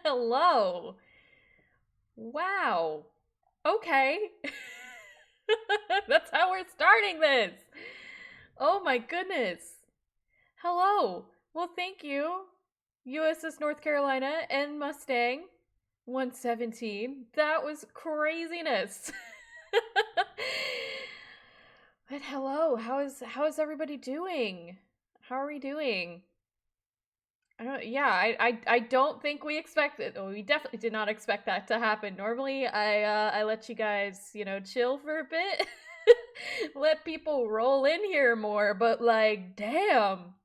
Hello. Wow. Okay. That's how we're starting this. Oh my goodness. Hello. Well, thank you, USS North Carolina and Mustang 117. That was craziness. But hello, how is everybody doing? How are we doing? I don't. Yeah, I don't think we expected. Well, we definitely did not expect that to happen. Normally, I let you guys, chill for a bit, let people roll in here more. But like, damn.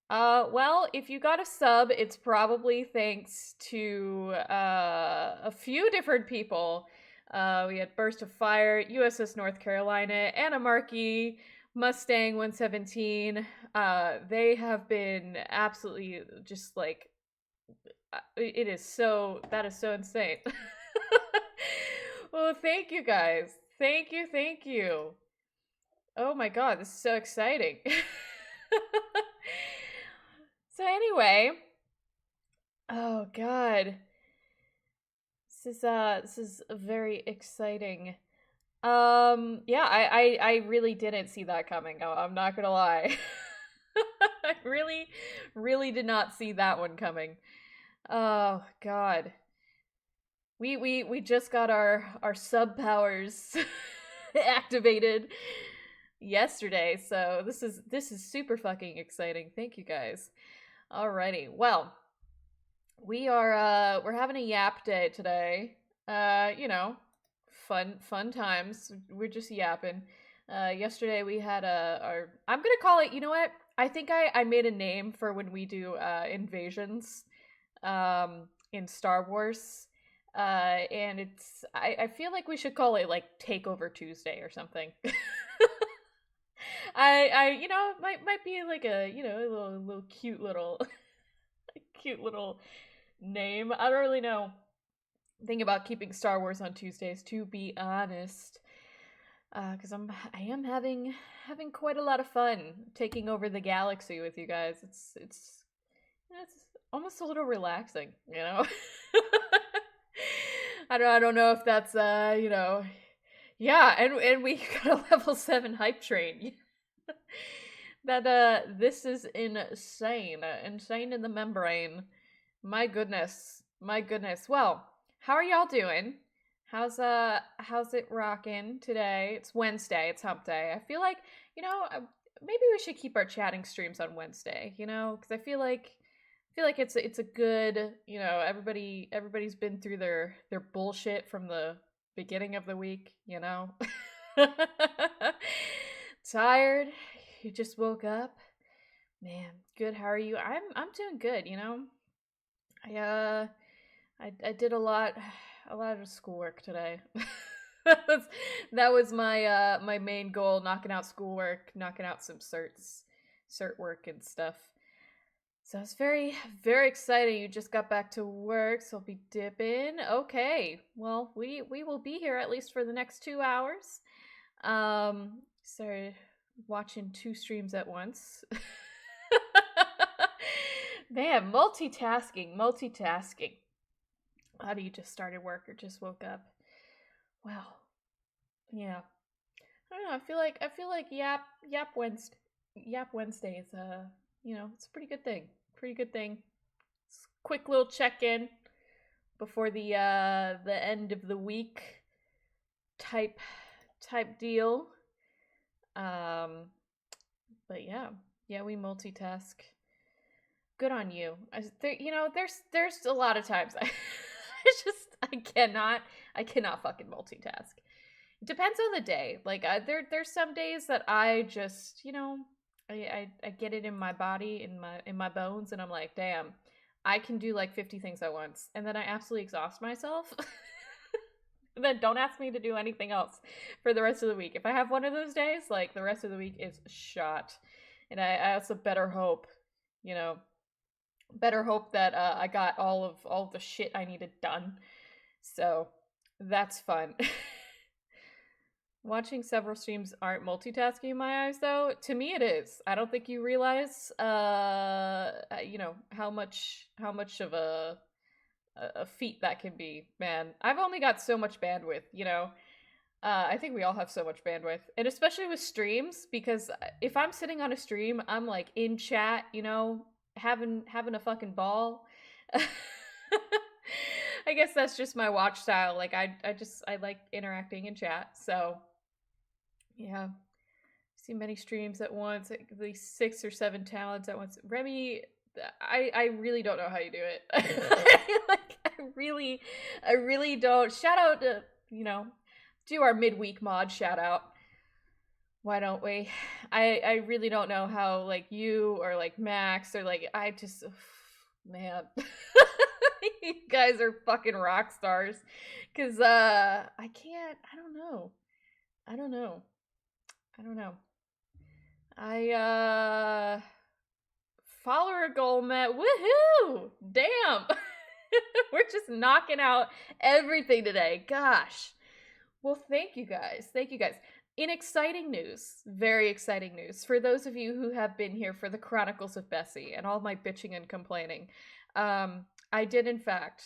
Well, if you got a sub, it's probably thanks to a few different people. We had Burst of Fire, USS North Carolina, Anna Markey, Mustang 117. They have been absolutely just like that is so insane. Well, thank you guys. Thank you. Oh my god, this is so exciting. So anyway, oh god. This is very exciting. Yeah, I really didn't see that coming. I'm not gonna lie. I really did not see that one coming. Oh god. We just got our sub powers activated yesterday, so this is super fucking exciting. Thank you guys. Alrighty. Well, we're having a yap day today. You know, fun times. We're just yapping. Yesterday we had our I'm gonna call it, you know what? I think I made a name for when we do invasions in Star Wars. And I feel like we should call it like Takeover Tuesday or something. Might be like a, a little cute little cute little name. I don't really know thing about keeping Star Wars on Tuesdays, to be honest. Because I am having quite a lot of fun taking over the galaxy with you guys. It's almost a little relaxing, you know. I don't know if that's yeah, and we got a level 7 hype train. That this is insane. Insane in the membrane. My goodness. My goodness. Well, how are y'all doing? How's it rocking today? It's Wednesday, it's hump day. I feel like, maybe we should keep our chatting streams on Wednesday, cuz I feel like it's a good, everybody's been through their bullshit from the beginning of the week, Tired? You just woke up? Man, good. How are you? I'm doing good, I I did a lot of schoolwork today. That was my main goal, knocking out schoolwork, knocking out some cert work and stuff. So it's very, very exciting. You just got back to work, so I'll be dipping. Okay. Well, we will be here at least for the next 2 hours. Started watching 2 streams at once. Man, multitasking. How do you just started work or just woke up? Wow. Yeah. I don't know. I feel like Yap Wednesday is it's a pretty good thing. Pretty good thing. Quick little check-in before the end of the week type deal. But yeah, we multitask. Good on you. There's a lot of times I cannot fucking multitask. It depends on the day. Like there's some days that I just, I get it in my body, in my bones, and I'm like, damn, I can do like 50 things at once, and then I absolutely exhaust myself. And then don't ask me to do anything else for the rest of the week. If I have one of those days, like the rest of the week is shot. And I also better hope, that I got all of the shit I needed done. So that's fun. Watching several streams aren't multitasking in my eyes, though. To me, it is. I don't think you realize, how much of a feat that can be. Man, I've only got so much bandwidth. I think we all have so much bandwidth, and especially with streams, because if I'm sitting on a stream, I'm like in chat, having a fucking ball. I guess that's just my watch style. Like I like interacting in chat. So yeah, see many streams at once, like at least 6 or 7 talents at once. Remy, I really don't know how you do it. I really don't. Shout out to, do our midweek mod shout out. Why don't we? I really don't know how, like, you or like Max or like I just man. You guys are fucking rock stars. Cause I can't, I don't know. I follower goal met. Woohoo! Damn. We're just knocking out everything today. Gosh. Well, thank you guys. In exciting news, very exciting news, for those of you who have been here for the Chronicles of Bessie and all my bitching and complaining, I did in fact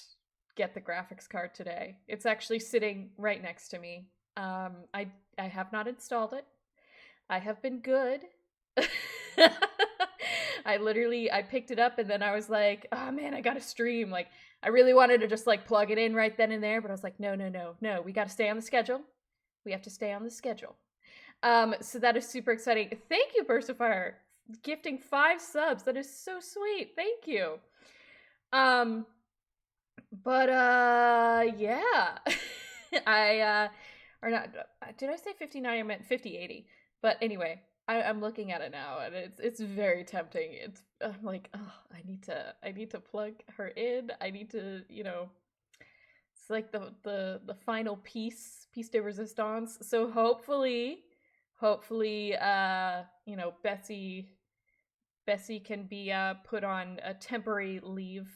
get the graphics card today. It's actually sitting right next to me. I have not installed it. I have been good. I picked it up and then I was like, oh man, I gotta stream. Like, I really wanted to just like plug it in right then and there, but I was like, no, no, no, no, we gotta stay on the schedule. We have to stay on the schedule. So that is super exciting. Thank you, Burst of Fire, gifting 5 subs. That is so sweet. Thank you. But yeah. I or not, did I say 59? I meant 5080. But anyway, I'm looking at it now and it's very tempting. I'm like, oh, I need to plug her in. I need to, it's like the final piece de resistance. So hopefully Bessie can be put on a temporary leave.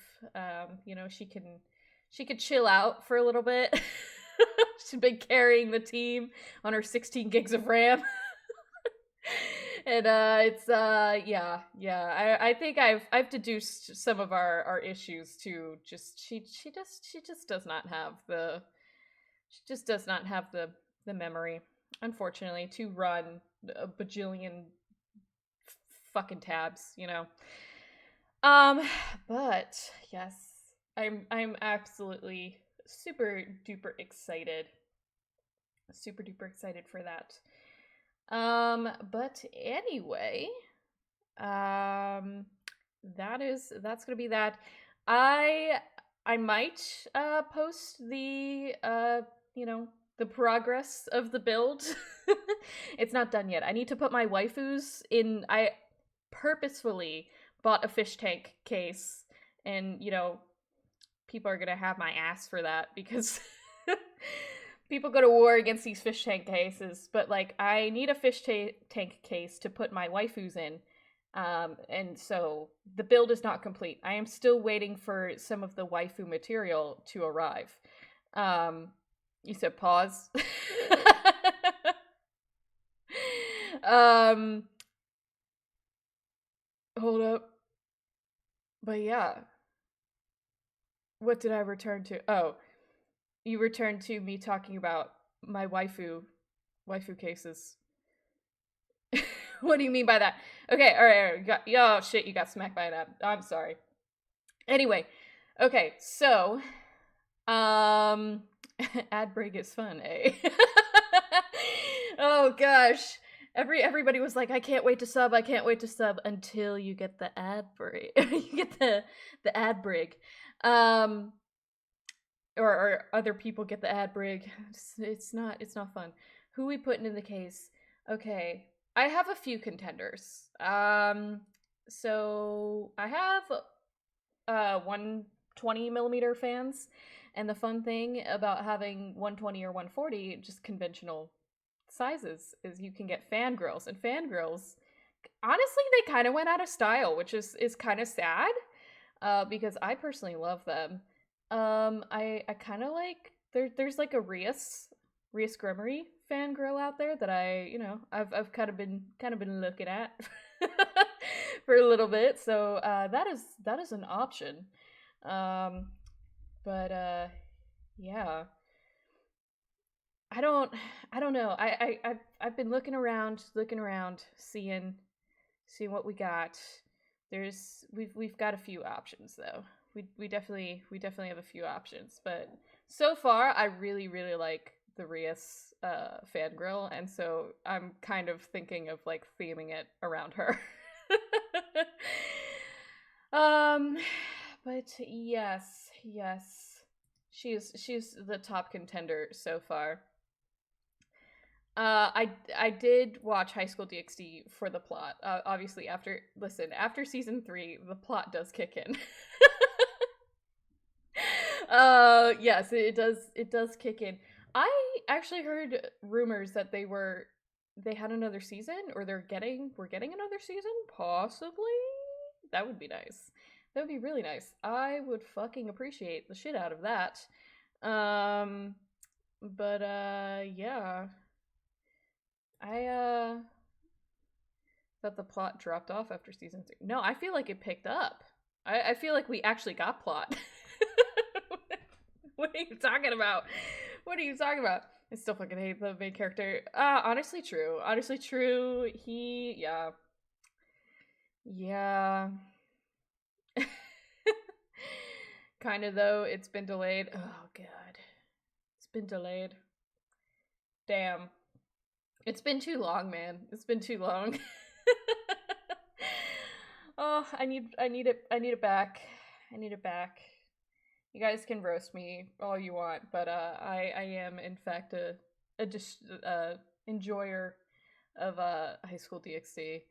She could chill out for a little bit. She's been carrying the team on her 16 gigs of RAM. And it's yeah. I think I've deduced some of our issues to just she just does not have the memory, unfortunately, to run a bajillion fucking tabs. But yes, I'm absolutely super duper excited for that. But anyway, that's gonna be that. I might post the progress of the build. It's not done yet. I need to put my waifus in. I purposefully bought a fish tank case, and people are gonna have my ass for that because people go to war against these fish tank cases, but like I need a fish tank case to put my waifus in. And so the build is not complete. I am still waiting for some of the waifu material to arrive. You said pause. Hold up. But yeah. What did I return to? Oh, you returned to me talking about my waifu cases. What do you mean by that? Okay, all right. Oh shit, you got smacked by an ad. I'm sorry. Anyway, okay, so ad break is fun, eh? Oh gosh. Everybody was like, I can't wait to sub until you get the ad break. You get the ad break. Or other people get the ad break. It's not fun. Who we putting in the case? Okay, I have a few contenders. So I have 120mm fans, and the fun thing about having 120 or 140 just conventional sizes is you can get fangirls, and fangirls, honestly, they kind of went out of style, which is kind of sad, because I personally love them. I kind of like there's like a Rias Gremory fangirl out there that I've kind of been looking at for a little bit, so that is an option. But yeah, I don't know. I've been looking around, seeing what we got. We've got a few options though. We definitely have a few options, but so far I really like the Rias fangirl, and so I'm kind of thinking of like theming it around her. But yes, she's the top contender so far. I did watch High School DxD for the plot. Obviously, after season 3, the plot does kick in. Yes, it does kick in. I actually heard rumors that they had another season, or we're getting another season, possibly. That would be nice. That would be really nice. I would fucking appreciate the shit out of that. But yeah. I thought the plot dropped off after season 2. No, I feel like it picked up. I feel like we actually got plot. What are you talking about? I still fucking hate the main character. Honestly true. He, yeah. Yeah. Kind of though, it's been delayed. Oh god. It's been delayed. Damn. It's been too long, man. It's been too long. Oh, I need it back. I need it back. You guys can roast me all you want, but I am in fact a enjoyer of High School DxD.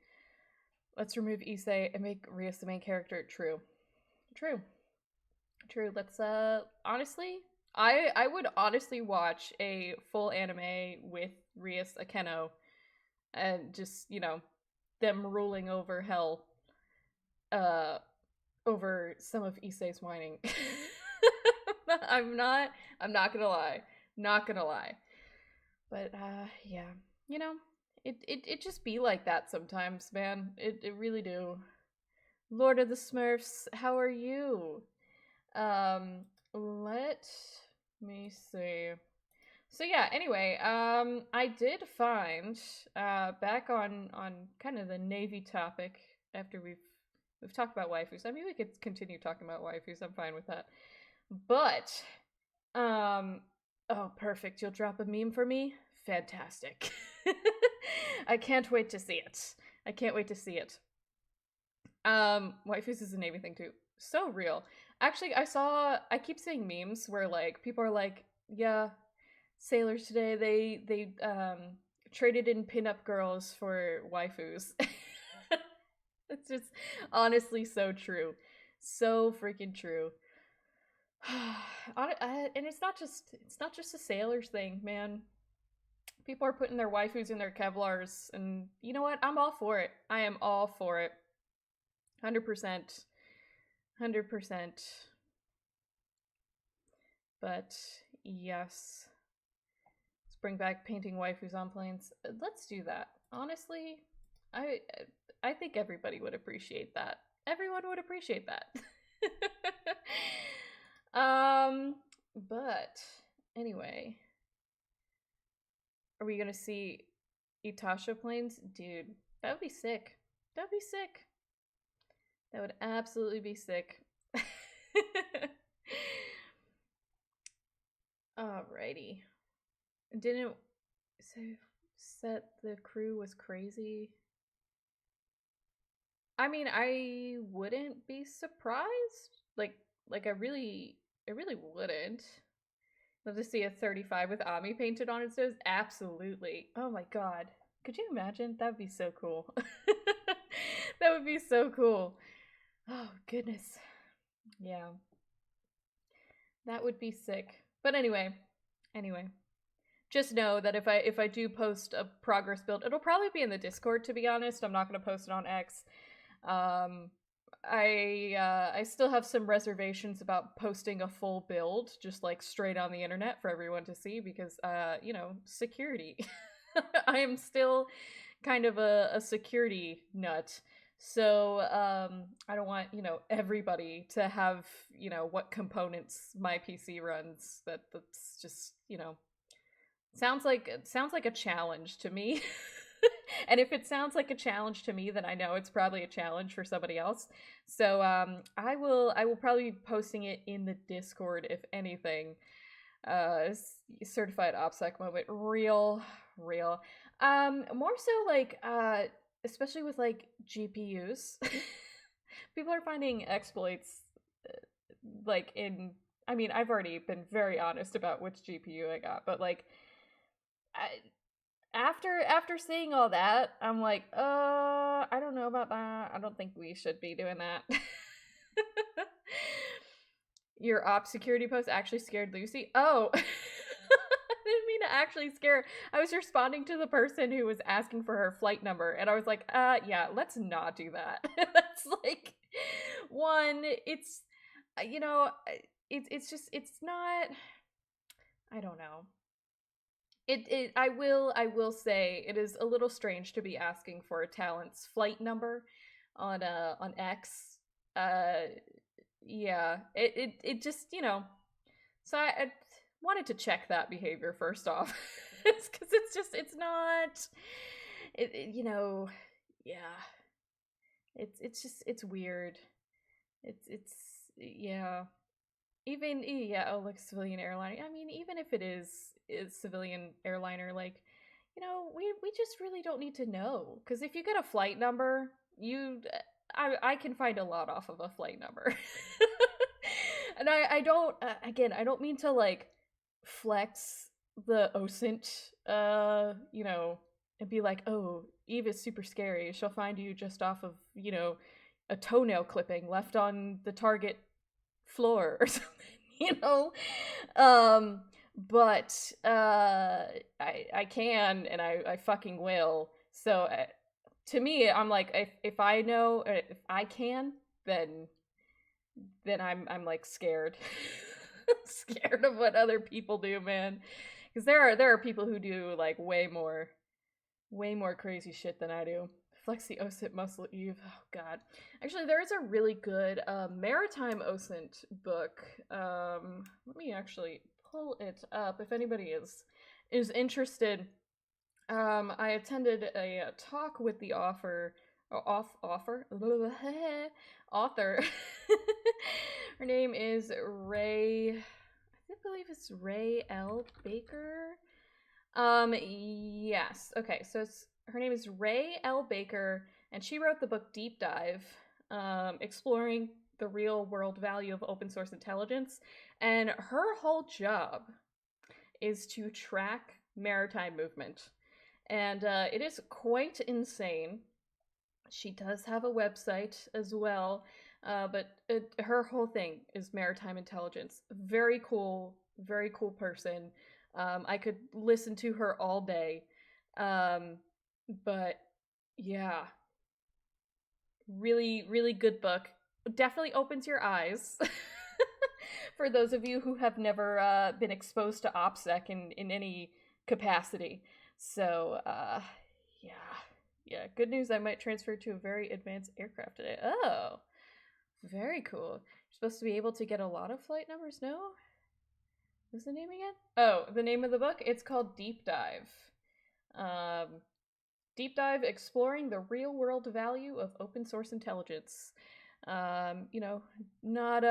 Let's remove Issei and make Rias the main character. True. True. True. Let's honestly, I would honestly watch a full anime with Rias Akeno and just, them ruling over hell uh over some of Issei's whining. I'm not I'm not gonna lie. Not gonna lie. But yeah. You know, it just be like that sometimes, man. It really do. Lord of the Smurfs, how are you? Let me see. So yeah, anyway, I did find back on kind of the Navy topic after we've talked about waifus. I mean, we could continue talking about waifus. I'm fine with that. But oh, perfect. You'll drop a meme for me? Fantastic. I can't wait to see it. I can't wait to see it. Waifus is a Navy thing too. So real. Actually, I keep seeing memes where like people are like, yeah, sailors today they traded in pinup girls for waifus. It's just honestly so true. So freaking true. And it's not just a sailors thing, man. People are putting their waifus in their Kevlars, and you know what? I'm all for it. I am all for it. 100%. 100%. But yes. Let's bring back painting waifus on planes. Let's do that. Honestly, I I think everybody would appreciate that. Everyone would appreciate that. um, but anyway, are we gonna see Itasha planes? Dude, that would be sick. That would be sick. That would absolutely be sick. Alrighty. Didn't set the crew was crazy. I mean, I wouldn't be surprised. I really wouldn't. Love to see a 35 with Ami painted on its nose. Absolutely. Oh my god. Could you imagine? That would be so cool. That would be so cool. Oh goodness. Yeah. That would be sick. But anyway. Just know that if I do post a progress build, it'll probably be in the Discord, to be honest. I'm not gonna post it on X. Um, I still have some reservations about posting a full build just like straight on the internet for everyone to see because security. I am still kind of a security nut. So I don't want, everybody to have, what components my PC runs. That's just, sounds like a challenge to me. And if it sounds like a challenge to me, then I know it's probably a challenge for somebody else. So I will probably be posting it in the Discord if anything. Certified OPSEC moment, real. More so like especially with like GPUs. People are finding exploits like in I mean, I've already been very honest about which GPU I got, but like after seeing all that, I'm like, I don't know about that. I don't think we should be doing that. Your op security post actually scared Lucy? Oh. I didn't mean to actually scare her. I was responding to the person who was asking for her flight number, and I was like, yeah, let's not do that. That's like, one, it's, it's not, I don't know. I will say it is a little strange to be asking for a talent's flight number on X. Uh yeah, it just, so I wanted to check that behavior first off. Cuz it's not yeah. It's weird. It's yeah. Even yeah, oh, like civilian airline. I mean, even if it is civilian airliner, like, we just really don't need to know. Because if you get a flight number, I can find a lot off of a flight number. And I don't again, I don't mean to like flex the OSINT, and be like, oh, Eve is super scary. She'll find you just off of, a toenail clipping left on the target floor or something, you know? Um, but I can and I fucking will. So to me, I'm like, if I know, if I can, then I'm like scared. Scared of what other people do, man. Because there are people who do like way more crazy shit than I do. Flex the OSINT muscle, Eve. Oh god. Actually, there is a really good maritime OSINT book. Let me actually pull it up if anybody is interested. I attended a talk with the author. Her name is Ray. I believe it's Ray L. Baker. Yes. Okay, so her name is Ray L. Baker, and she wrote the book Deep Dive, exploring the real world value of open source intelligence. And her whole job is to track maritime movement. And it is quite insane. She does have a website as well, but her whole thing is maritime intelligence. Very cool person. I could listen to her all day. Um, but yeah, really, really good book. Definitely opens your eyes for those of you who have never been exposed to OPSEC in any capacity. So, yeah. Yeah, good news. I might transfer to a very advanced aircraft today. Oh, very cool. You're supposed to be able to get a lot of flight numbers, no? What's the name again? Oh, the name of the book? It's called Deep Dive. Um, Deep Dive Exploring the Real World Value of Open Source Intelligence. You know, not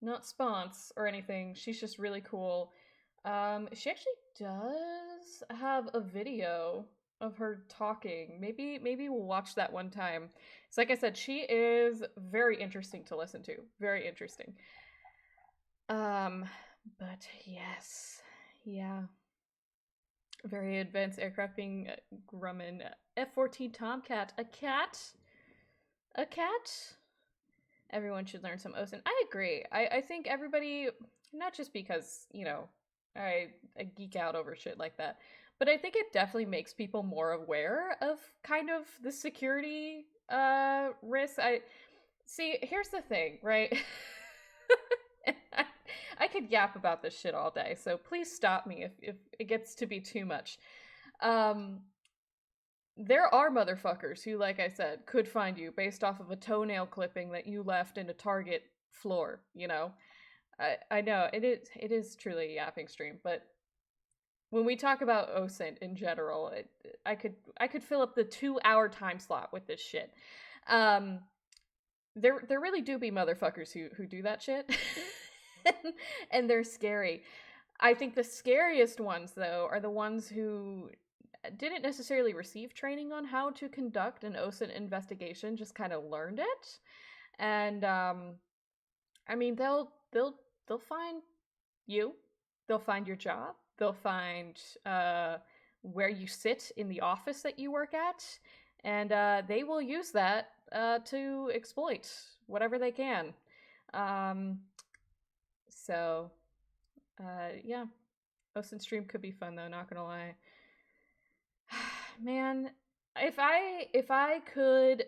not spons or anything. She's just really cool. She actually does have a video of her talking. Maybe we'll watch that one time. So like I said, she is very interesting to listen to. Very interesting. Um, but yes. Yeah. Very advanced aircraft being Grumman. F-14 Tomcat. A cat? A cat? Everyone should learn some OSINT. I agree. I think everybody, not just because, I geek out over shit like that, but I think it definitely makes people more aware of kind of the security risks. See, here's the thing, right? I could yap about this shit all day, so please stop me if it gets to be too much. Um, there are motherfuckers who, like I said, could find you based off of a toenail clipping that you left in a Target floor, you know? I know, it is truly a yapping stream, but when we talk about OSINT in general, I could fill up the 2-hour time slot with this shit. Um, there really do be motherfuckers who do that shit. And they're scary. I think the scariest ones, though, are the ones who didn't necessarily receive training on how to conduct an OSINT investigation, just kind of learned it. And I mean, they'll find you, they'll find your job, they'll find where you sit in the office that you work at, and they will use that to exploit whatever they can. Um, so, yeah, OSINT stream could be fun though. Not gonna lie. Man, if I could,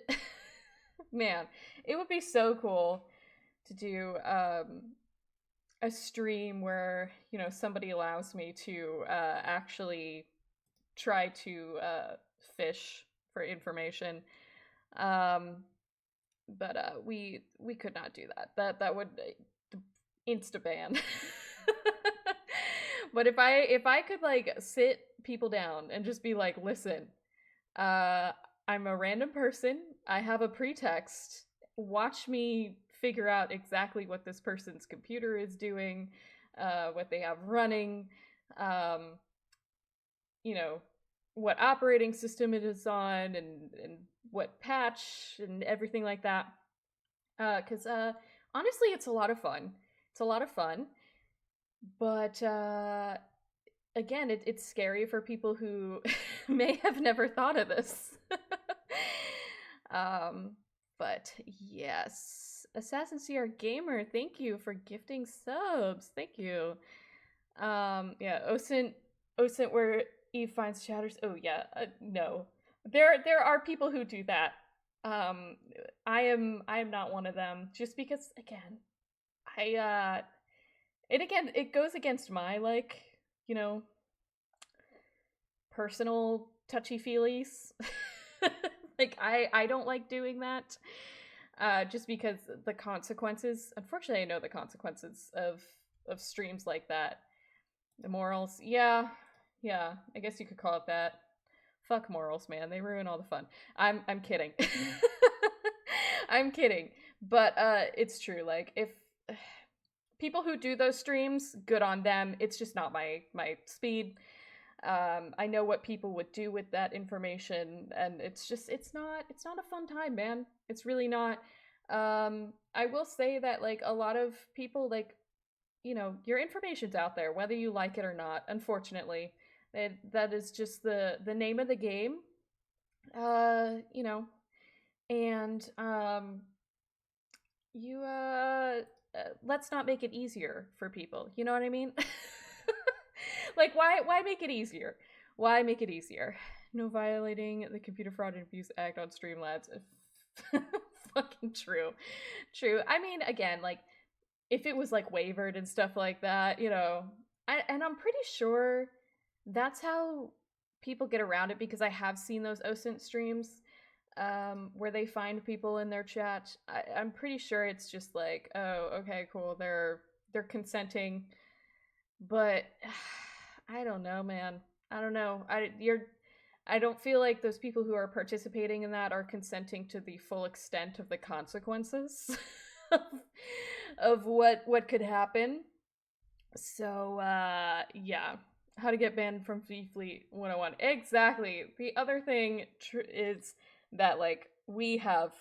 man, it would be so cool to do a stream where somebody allows me to actually try to fish for information. But we could not do that. That would insta ban. But if I could like sit people down and just be like, listen, I'm a random person. I have a pretext. Watch me figure out exactly what this person's computer is doing, what they have running, um, you know, what operating system it is on, and what patch and everything like that. Because honestly, it's a lot of fun. It's a lot of fun, but again, it's scary for people who may have never thought of this. um, but yes, Assassin CR Gamer, thank you for gifting subs. Thank you. Yeah, OSINT where Eve finds shatters. Oh yeah, no, there are people who do that. Um, I am not one of them. Just because, again, it goes against my, like, you know, personal touchy feelies. Like, I don't like doing that. Just because the consequences. Unfortunately, I know the consequences of streams like that. The morals, yeah, yeah. I guess you could call it that. Fuck morals, man. They ruin all the fun. I'm kidding. I'm kidding. But it's true. Like, if people who do those streams, good on them. It's just not my speed. I know what people would do with that information, and it's not a fun time, man. It's really not. I will say that, like, a lot of people, like, your information's out there, whether you like it or not. Unfortunately, that is just the name of the game. You know, and you let's not make it easier for people. You know what I mean? Like, why make it easier? Why make it easier? No violating the Computer Fraud and Abuse Act on Streamlabs. Fucking true. True. I mean, again, like, if it was like wavered and stuff like that, and I'm pretty sure that's how people get around it, because I have seen those OSINT streams where they find people in their chat. I'm pretty sure it's just like, oh, okay, cool, they're consenting, but I don't know, man. I don't know. I don't feel like those people who are participating in that are consenting to the full extent of the consequences of, of what could happen. So yeah, how to get banned from VFleet 101. Exactly. The other thing is that, like, we have,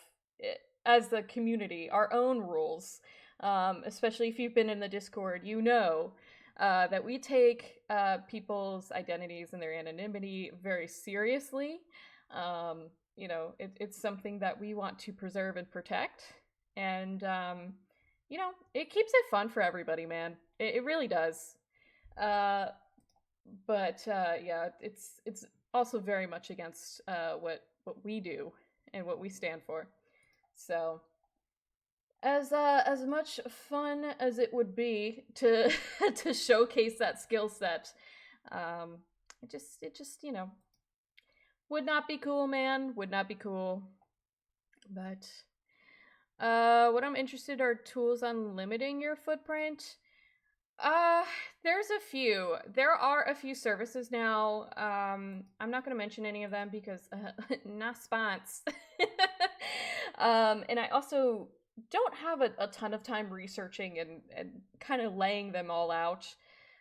as the community, our own rules. Especially if you've been in the Discord, that we take people's identities and their anonymity very seriously. It's something that we want to preserve and protect. And, it keeps it fun for everybody, man. It really does. Uh, but yeah, it's also very much against what we do and what we stand for. So, as much fun as it would be to to showcase that skill set, um, it just would not be cool, man. Would not be cool. But what I'm interested are tools on limiting your footprint. Uh, there's a few. There are a few services now. I'm not going to mention any of them because not spons. And I also don't have a ton of time researching and kind of laying them all out.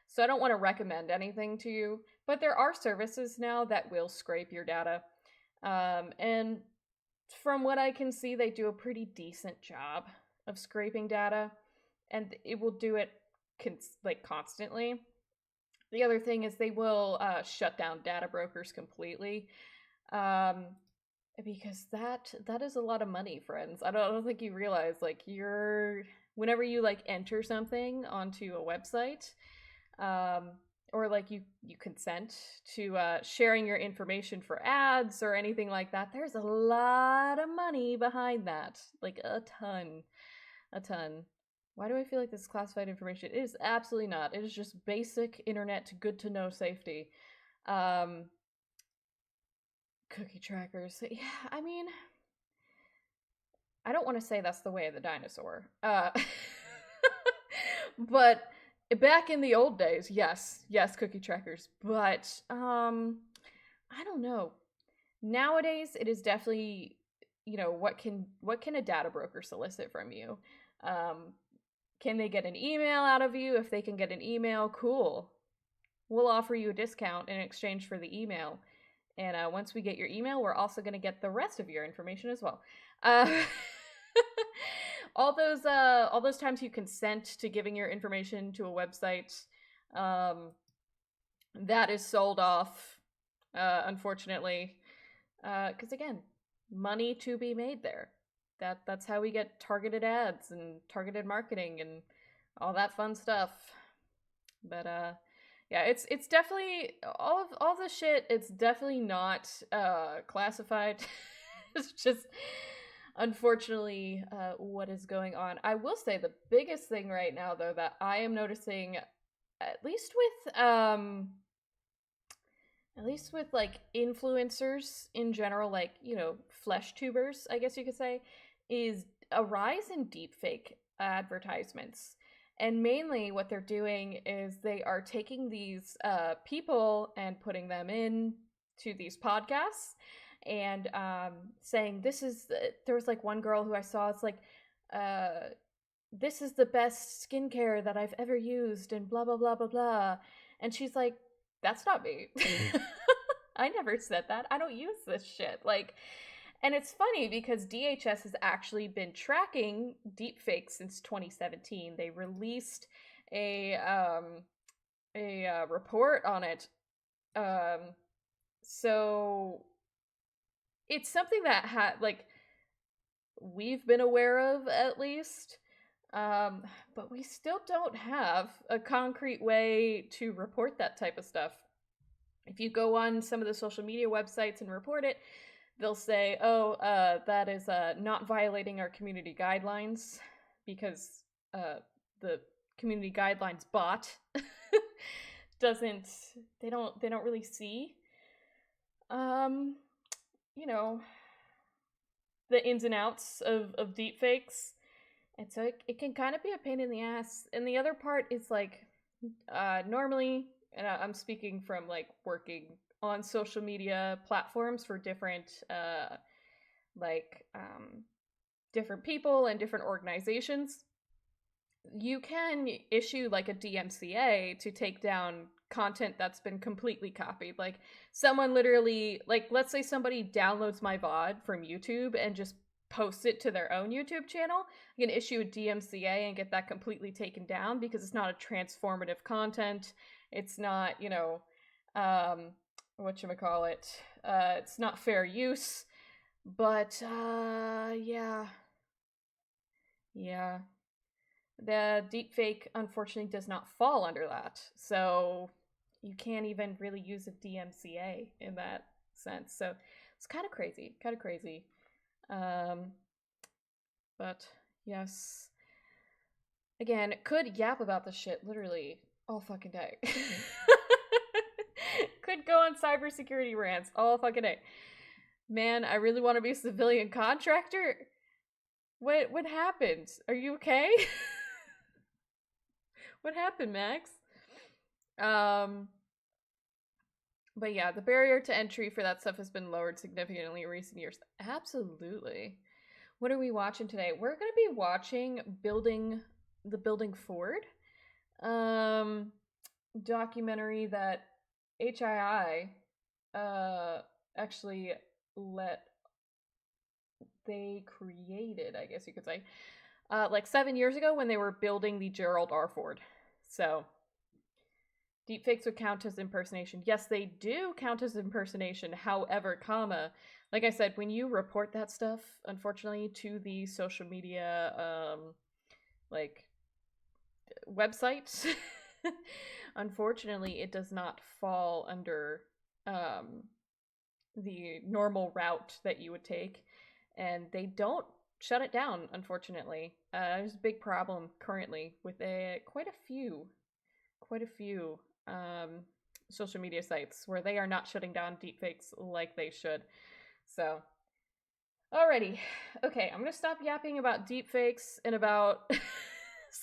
So I don't want to recommend anything to you. But there are services now that will scrape your data. And from what I can see, they do a pretty decent job of scraping data. And it will do it constantly. The other thing is they will shut down data brokers completely, because that is a lot of money, friends. I don't think you realize, like, whenever you, like, enter something onto a website, or like you consent to sharing your information for ads or anything like that, there's a lot of money behind that, like a ton. Why do I feel like this is classified information? It is absolutely not. It is just basic internet good to know safety. Cookie trackers. Yeah, I mean, I don't want to say that's the way of the dinosaur. But back in the old days, yes, cookie trackers. But I don't know. nowadays it is definitely, what can a data broker solicit from you? Can they get an email out of you? If they can get an email, cool. We'll offer you a discount in exchange for the email. And once we get your email, we're also going to get the rest of your information as well. All those times you consent to giving your information to a website, that is sold off, unfortunately, because again, money to be made there. That's how we get targeted ads and targeted marketing and all that fun stuff. But yeah, it's definitely all this shit. It's definitely not classified. It's just unfortunately what is going on. I will say the biggest thing right now, though, that I am noticing, at least with like influencers in general, like, flesh tubers, I guess you could say, is a rise in deepfake advertisements. And mainly what they're doing is they are taking these people and putting them in to these podcasts and saying, there was like one girl who I saw, it's like, this is the best skincare that I've ever used and blah, blah, blah, blah, blah. And she's like, that's not me. I never said that. I don't use this shit. Like, and it's funny because DHS has actually been tracking deepfakes since 2017. They released a report on it. So it's something that we've been aware of, at least. But we still don't have a concrete way to report that type of stuff. If you go on some of the social media websites and report it, they'll say, oh, that is not violating our community guidelines, because the community guidelines bot they don't really see the ins and outs of deepfakes. And so it can kind of be a pain in the ass. And the other part is like, normally, and I'm speaking from like working on social media platforms for different different people and different organizations, you can issue like a DMCA to take down content that's been completely copied. Like, someone literally, like, let's say somebody downloads my VOD from YouTube and just posts it to their own YouTube channel. You can issue a DMCA and get that completely taken down because it's not a transformative content. It's not, whatchamacallit, it's not fair use. But, yeah. The deepfake, unfortunately, does not fall under that. So you can't even really use a DMCA in that sense. So it's kind of crazy. But yes. Again, could yap about this shit literally all fucking day. Could go on cybersecurity rants all fucking day. Man, I really want to be a civilian contractor. What happened? Are you okay? What happened, Max? But yeah, the barrier to entry for that stuff has been lowered significantly in recent years. Absolutely. What are we watching today? We're going to be watching Building Forward, documentary that HII actually they created, I guess you could say, like 7 years ago when they were building the Gerald R. Ford. So deepfakes would count as impersonation. Yes, they do count as impersonation. However, like I said, when you report that stuff, unfortunately, to the social media websites, unfortunately, it does not fall under the normal route that you would take, and they don't shut it down, unfortunately. There's a big problem currently with quite a few social media sites where they are not shutting down deepfakes like they should. So, alrighty. Okay, I'm gonna stop yapping about deepfakes and about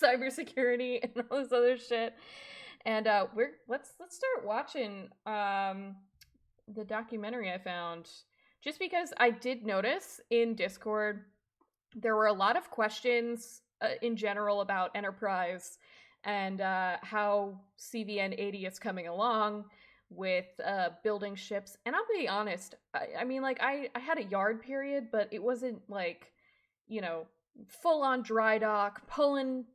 cybersecurity and all this other shit. And let's start watching the documentary I found. just because I did notice in Discord there were a lot of questions in general about Enterprise and how CVN 80 is coming along with building ships. And I'll be honest, I mean, like, I had a yard period, but it wasn't like, you know, full on dry dock, pulling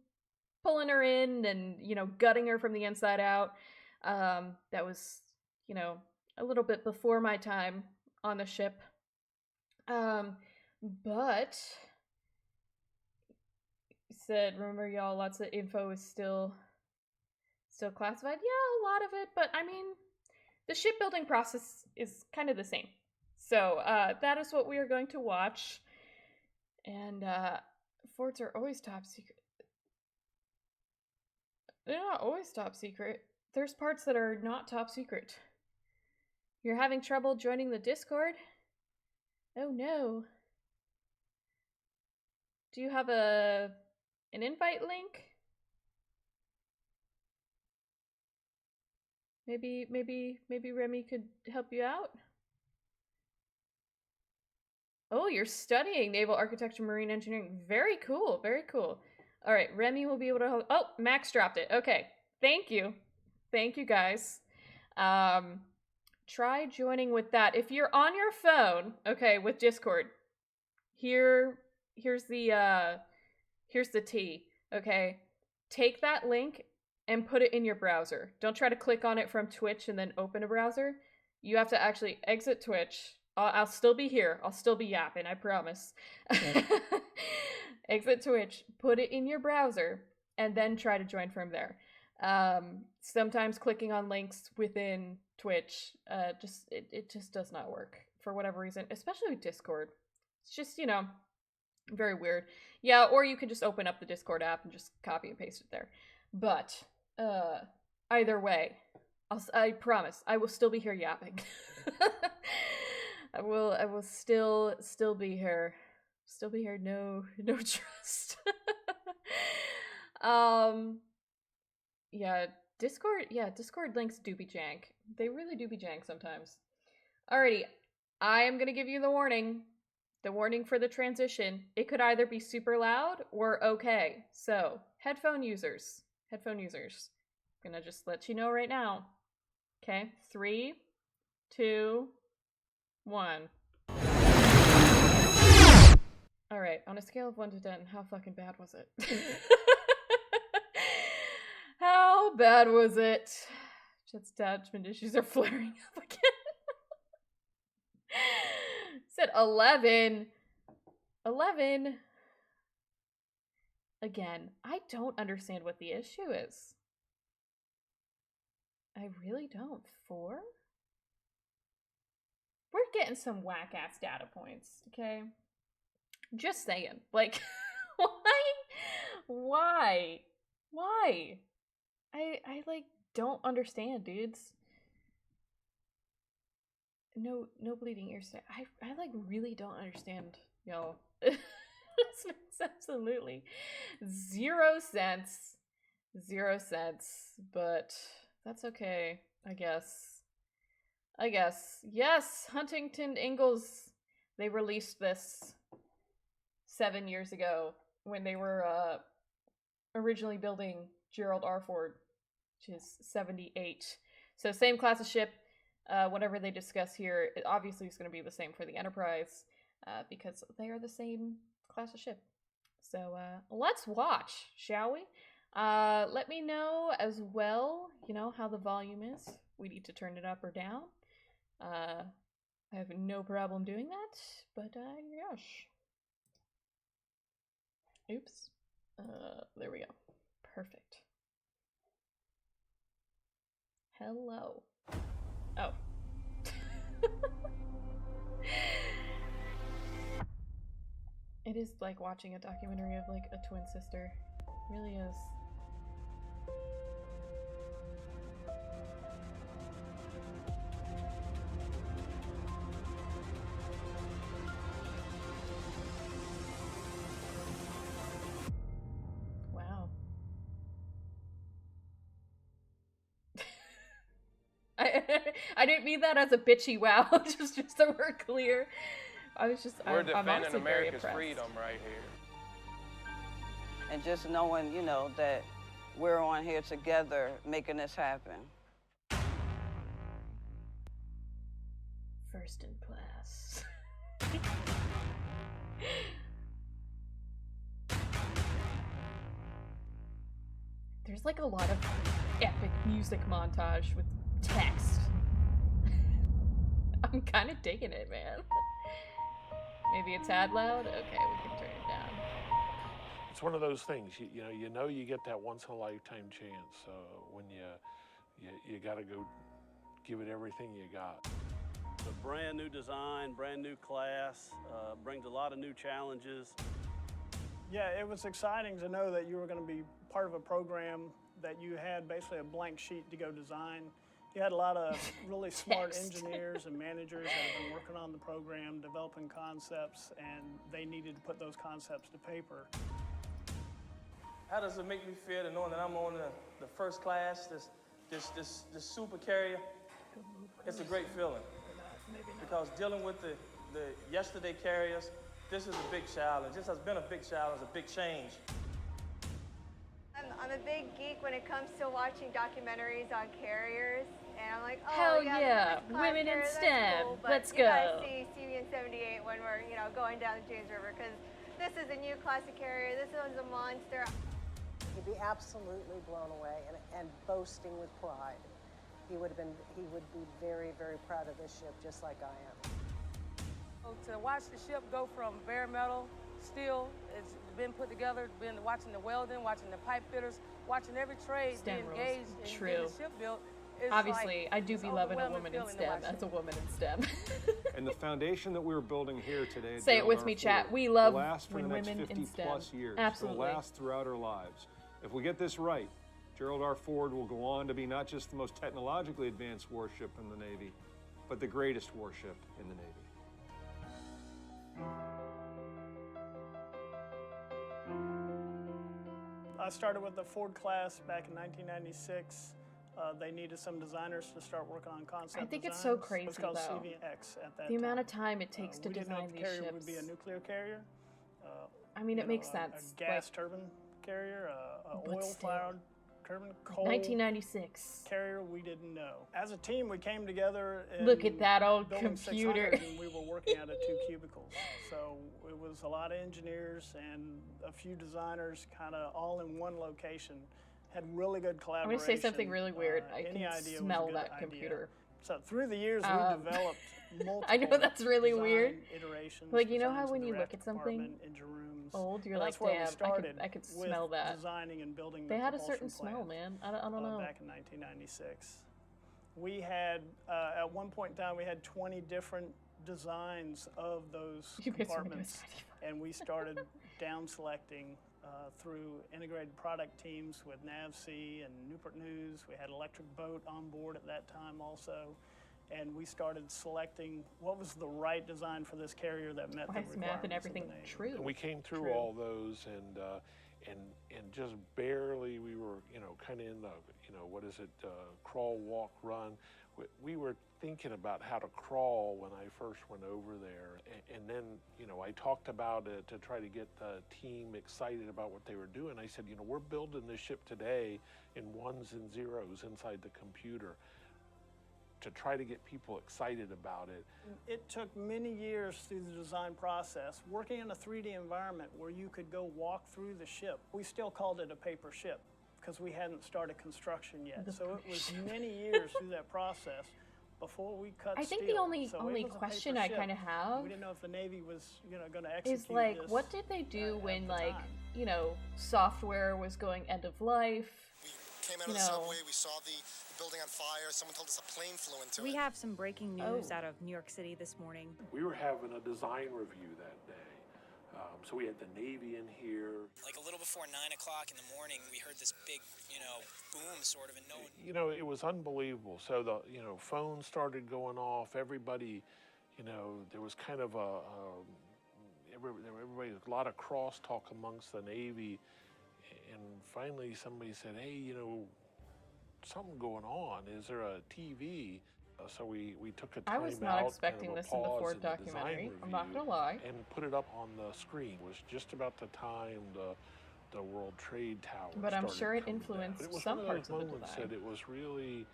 her in and, you know, gutting her from the inside out. That was, you know, a little bit before my time on the ship. But said, remember y'all, lots of info is still classified. Yeah, a lot of it, but I mean, the shipbuilding process is kind of the same. So that is what we are going to watch. And forts are always top secret. They're not always top secret. There's parts that are not top secret. You're having trouble joining the Discord? Oh no. Do you have an invite link? Maybe Remy could help you out? Oh, you're studying naval architecture, marine engineering. Very cool, very cool. All right, Remy will be able to... Oh, Max dropped it. Okay, thank you. Thank you, guys. Try joining with that. If you're on your phone, okay, with Discord, here's the T, okay? Take that link and put it in your browser. Don't try to click on it from Twitch and then open a browser. You have to actually exit Twitch. I'll still be here. I'll still be yapping, I promise. Okay. Exit Twitch, put it in your browser, and then try to join from there. Sometimes clicking on links within Twitch, it just does not work for whatever reason, especially with Discord. It's just, you know, very weird. Yeah, or you can just open up the Discord app and just copy and paste it there. But either way, I promise I will still be here yapping. I will still be here. Still be here, no trust. Yeah, Discord links do be jank. They really do be jank sometimes. Alrighty, I am gonna give you the warning. The warning for the transition. It could either be super loud or okay. So, headphone users. I'm gonna just let you know right now. Okay, 3, 2, 1. Alright, on a scale of 1 to 10, how fucking bad was it? How bad was it? Jet's attachment issues are flaring up again. Said 11. 11. Again, I don't understand what the issue is. I really don't. 4? We're getting some whack-ass data points, okay? Just saying. Like, why? I like, don't understand, dudes. No bleeding ears. I like, really don't understand, y'all. This makes absolutely 0 sense. 0 sense, but that's okay, I guess. Yes, Huntington Ingalls, they released this 7 years ago when they were originally building Gerald R. Ford, which is 78. So same class of ship. Whatever they discuss here, it obviously is going to be the same for the Enterprise, because they are the same class of ship. So let's watch, shall we? Let me know as well, you know, how the volume is. We need to turn it up or down. I have no problem doing that, but gosh. Oops. There we go. Perfect. Hello. Oh. It is like watching a documentary of like a twin sister. It really is. Wow. I didn't mean that as a bitchy wow, just so we're clear. I'm defending honestly very America's impressed. freedom right here. And just knowing, that we're on here together making this happen. First in class. There's like a lot of epic music montage with text. I'm kind of digging it, man. Maybe a tad loud? Okay, we can turn it down. It's one of those things, you know you get that once in a lifetime chance when you got to go give it everything you got. It's a brand new design, brand new class, brings a lot of new challenges. Yeah, it was exciting to know that you were going to be part of a program that you had basically a blank sheet to go design. You had a lot of really smart engineers and managers that have been working on the program, developing concepts, and they needed to put those concepts to paper. How does it make me feel to knowing that I'm on the first class, this super carrier? It's a great feeling. Because dealing with the yesterday carriers, this is a big challenge. This has been a big challenge, a big change. I'm a big geek when it comes to watching documentaries on carriers, and I'm like, oh, hell yeah, women in that's STEM. cool, but Let's you go. gotta see CVN 78 when we're going down the James River, because this is a new classic carrier. This one's a monster. He'd be absolutely blown away and boasting with pride. He would be very, very proud of this ship, just like I am. To watch the ship go from bare metal, steel, it's been put together, been watching the welding, watching the pipe fitters, watching every trade be engaged in getting the ship built. Obviously, I do be loving a woman in STEM as a woman in STEM. And the foundation that we're building here today. Say it with me, chat. We love when women in STEM. Plus years. Absolutely. It'll last throughout our lives. If we get this right, Gerald R. Ford will go on to be not just the most technologically advanced warship in the Navy, but the greatest warship in the Navy. I started with the Ford class back in 1996. They needed some designers to start working on concept I think designs. it's so crazy, It was called though. CVX at that The time. amount of time it takes to we didn't know design if the these carrier ships. would be a nuclear carrier. I mean, it makes sense. A gas turbine carrier, a oil-fired turbine, coal 1996. carrier, we didn't know. As a team, we came together and Look at that old building computer. 600, and we were working out of 2 cubicles. So it was a lot of engineers and a few designers kind of all in one location. Had really good I'm collaboration. going to say something really weird. I Any can idea was a smell good that idea. computer. So through the years, we developed multiple I know that's really design weird. iterations. Like, you know how designs when in you the look raft at something department, engine rooms. old, you're And like, that's where we damn, started I could with smell that. designing and building They the had a propulsion certain smell, plant, man. I don't know. back in 1996. We had, at one point in time, we had 20 different designs of those You guys were compartments. And we started down selecting through integrated product teams with NAVC and Newport News. We had Electric Boat on board at that time also. And we started selecting what was the right design for this carrier that met the Why is requirements math and everything of the Navy. true? And we came through True. all those and just barely we were, kind of in the, what is it, crawl, walk, run. We were thinking about how to crawl when I first went over there. And then, I talked about it to try to get the team excited about what they were doing. I said, we're building this ship today in ones and zeros inside the computer to try to get people excited about it. It took many years through the design process, working in a 3D environment where you could go walk through the ship. We still called it a paper ship because we hadn't started construction yet. So it was many years through that process before we cut I think steel. the only So it was a question paper I ship. kind of have We didn't know if the Navy was, going to execute is like, this what did they do at when, the like, time. software was going end of life? We came out of the subway, we saw the building on fire, someone told us a plane flew into it. We have some breaking news out of New York City this morning. We were having a design review that day. So we had the Navy in here. Like a little before 9 o'clock in the morning, we heard this big, boom sort of, and no one... It was unbelievable. So the, phones started going off. Everybody, there was kind of everybody, a lot of crosstalk amongst the Navy. And finally somebody said, hey, something going on. Is there a TV? So we took a time I was not out, expecting kind of a this in the pause Ford in the documentary. design I'm not review, gonna lie. and put it up on the screen. It was just about the time the World Trade Tower But I'm started sure it coming down. influenced But it was some one parts of of those the moments design. that it was really,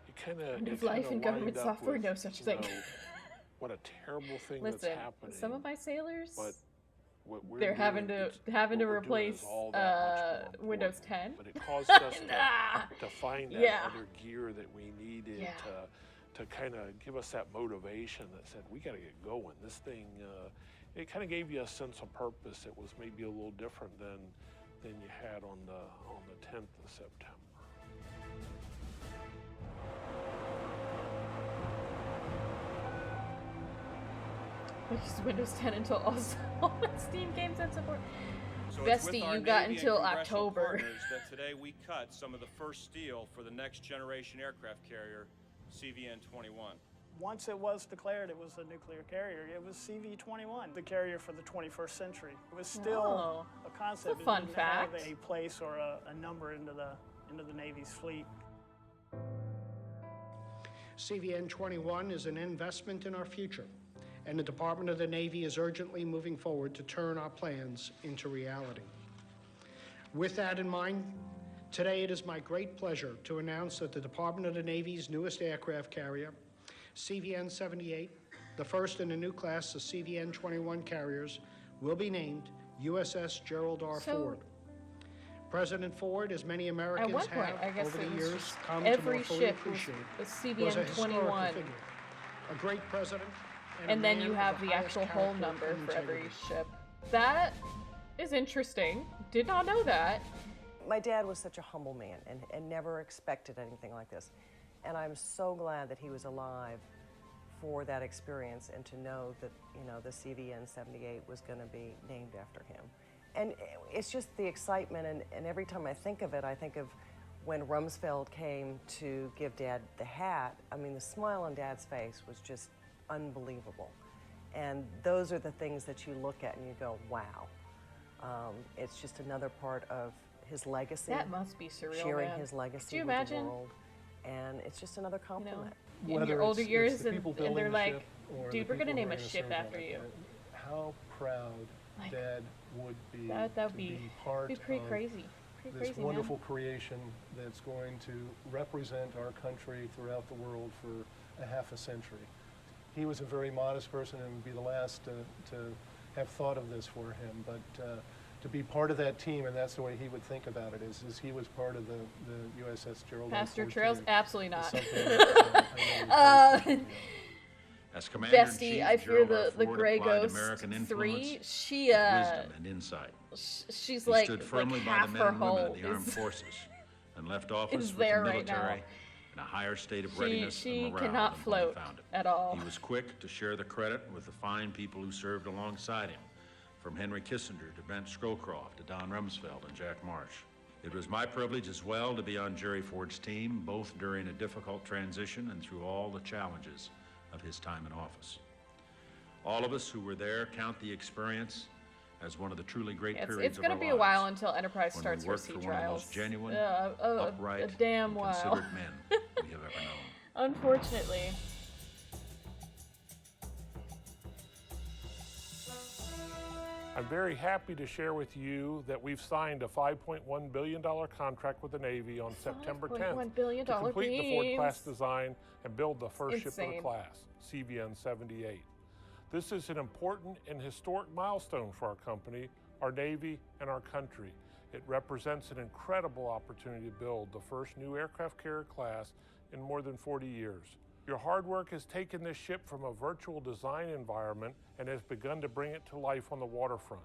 it End of kind life of in government lined up software, with, no such you thing. know, what a terrible thing Listen, that's happening. some of my sailors, But what we're they're having doing, to what we're doing replace is all that much more Windows important. 10. But it caused us Nah. to find that Yeah. other gear that we needed Yeah. to kind of give us that motivation that said, we got to get going. This thing, it kind of gave you a sense of purpose that was maybe a little different than you had on the 10th of September. I use Windows 10 until all my Steam games and support. So it's with Bestie, our you got Navy until and congressional October. partners that today we cut some of the first steel for the next generation aircraft carrier, CVN-21. Once it was declared it was a nuclear carrier, it was CV-21, the carrier for the 21st century. It was still a concept. It's a fun it didn't fact. have a place or a number into the Navy's fleet. CVN-21 is an investment in our future, and the Department of the Navy is urgently moving forward to turn our plans into reality. With that in mind, today it is my great pleasure to announce that the Department of the Navy's newest aircraft carrier, CVN-78, the first in a new class of CVN-21 carriers, will be named USS Gerald R. Ford. President Ford, as many Americans At one point, have I guess over it the was years just come to every more fully ship appreciate, was was a historical CVN-21. figure, a great president, And a then man you of have the highest actual whole character number and for every integrity. ship. That is interesting. Did not know that. My dad was such a humble man and never expected anything like this. And I'm so glad that he was alive for that experience and to know that, you know, the CVN-78 was going to be named after him. And it's just the excitement, and every time I think of it, I think of when Rumsfeld came to give Dad the hat. I mean, the smile on Dad's face was just unbelievable. And those are the things that you look at and you go, wow. It's just another part of his legacy. That must be surreal, Sharing man. his legacy Could you with imagine? the world. And it's just another compliment. In your older years, and they're like, dude, we're going to name a ship after you. How proud Like, Dad would be That to would be part pretty of crazy. Pretty this crazy, wonderful man. creation that's going to represent our country throughout the world for a half a century. He was a very modest person and would be the last to have thought of this for him, but to be part of that team, and that's the way he would think about it, is he was part of the USS Gerald R. Pastor Ford Trails, team. absolutely It's not. something that, I know is As Commander-in-Chief, Bestie, I fear Gerald R. the Ford Grey applied Ghost American 3, influence, she, wisdom, and insight. she's He like, stood firmly by half the men her and women hull of the armed is, forces and left office is with there the right now. military in a higher state of readiness She and morale cannot than when he float found it. at all. He was quick to share the credit with the fine people who served alongside him, from Henry Kissinger to Brent Scowcroft to Don Rumsfeld and Jack Marsh. It was my privilege as well to be on Jerry Ford's team, both during a difficult transition and through all the challenges of his time in office. All of us who were there count the experience as one of the truly great periods It's of going our to be lives, a while until Enterprise when starts we her worked sea for one of the trials. most genuine, a upright, damn and while. considerate men we have ever known. Unfortunately. I'm very happy to share with you that we've signed a $5.1 billion contract with the Navy on September 10th $5.1 billion to complete the Ford-class beams. design and build the first ship of the Insane. class, CVN-78. This is an important and historic milestone for our company, our Navy, and our country. It represents an incredible opportunity to build the first new aircraft carrier class in more than 40 years. Your hard work has taken this ship from a virtual design environment and has begun to bring it to life on the waterfront.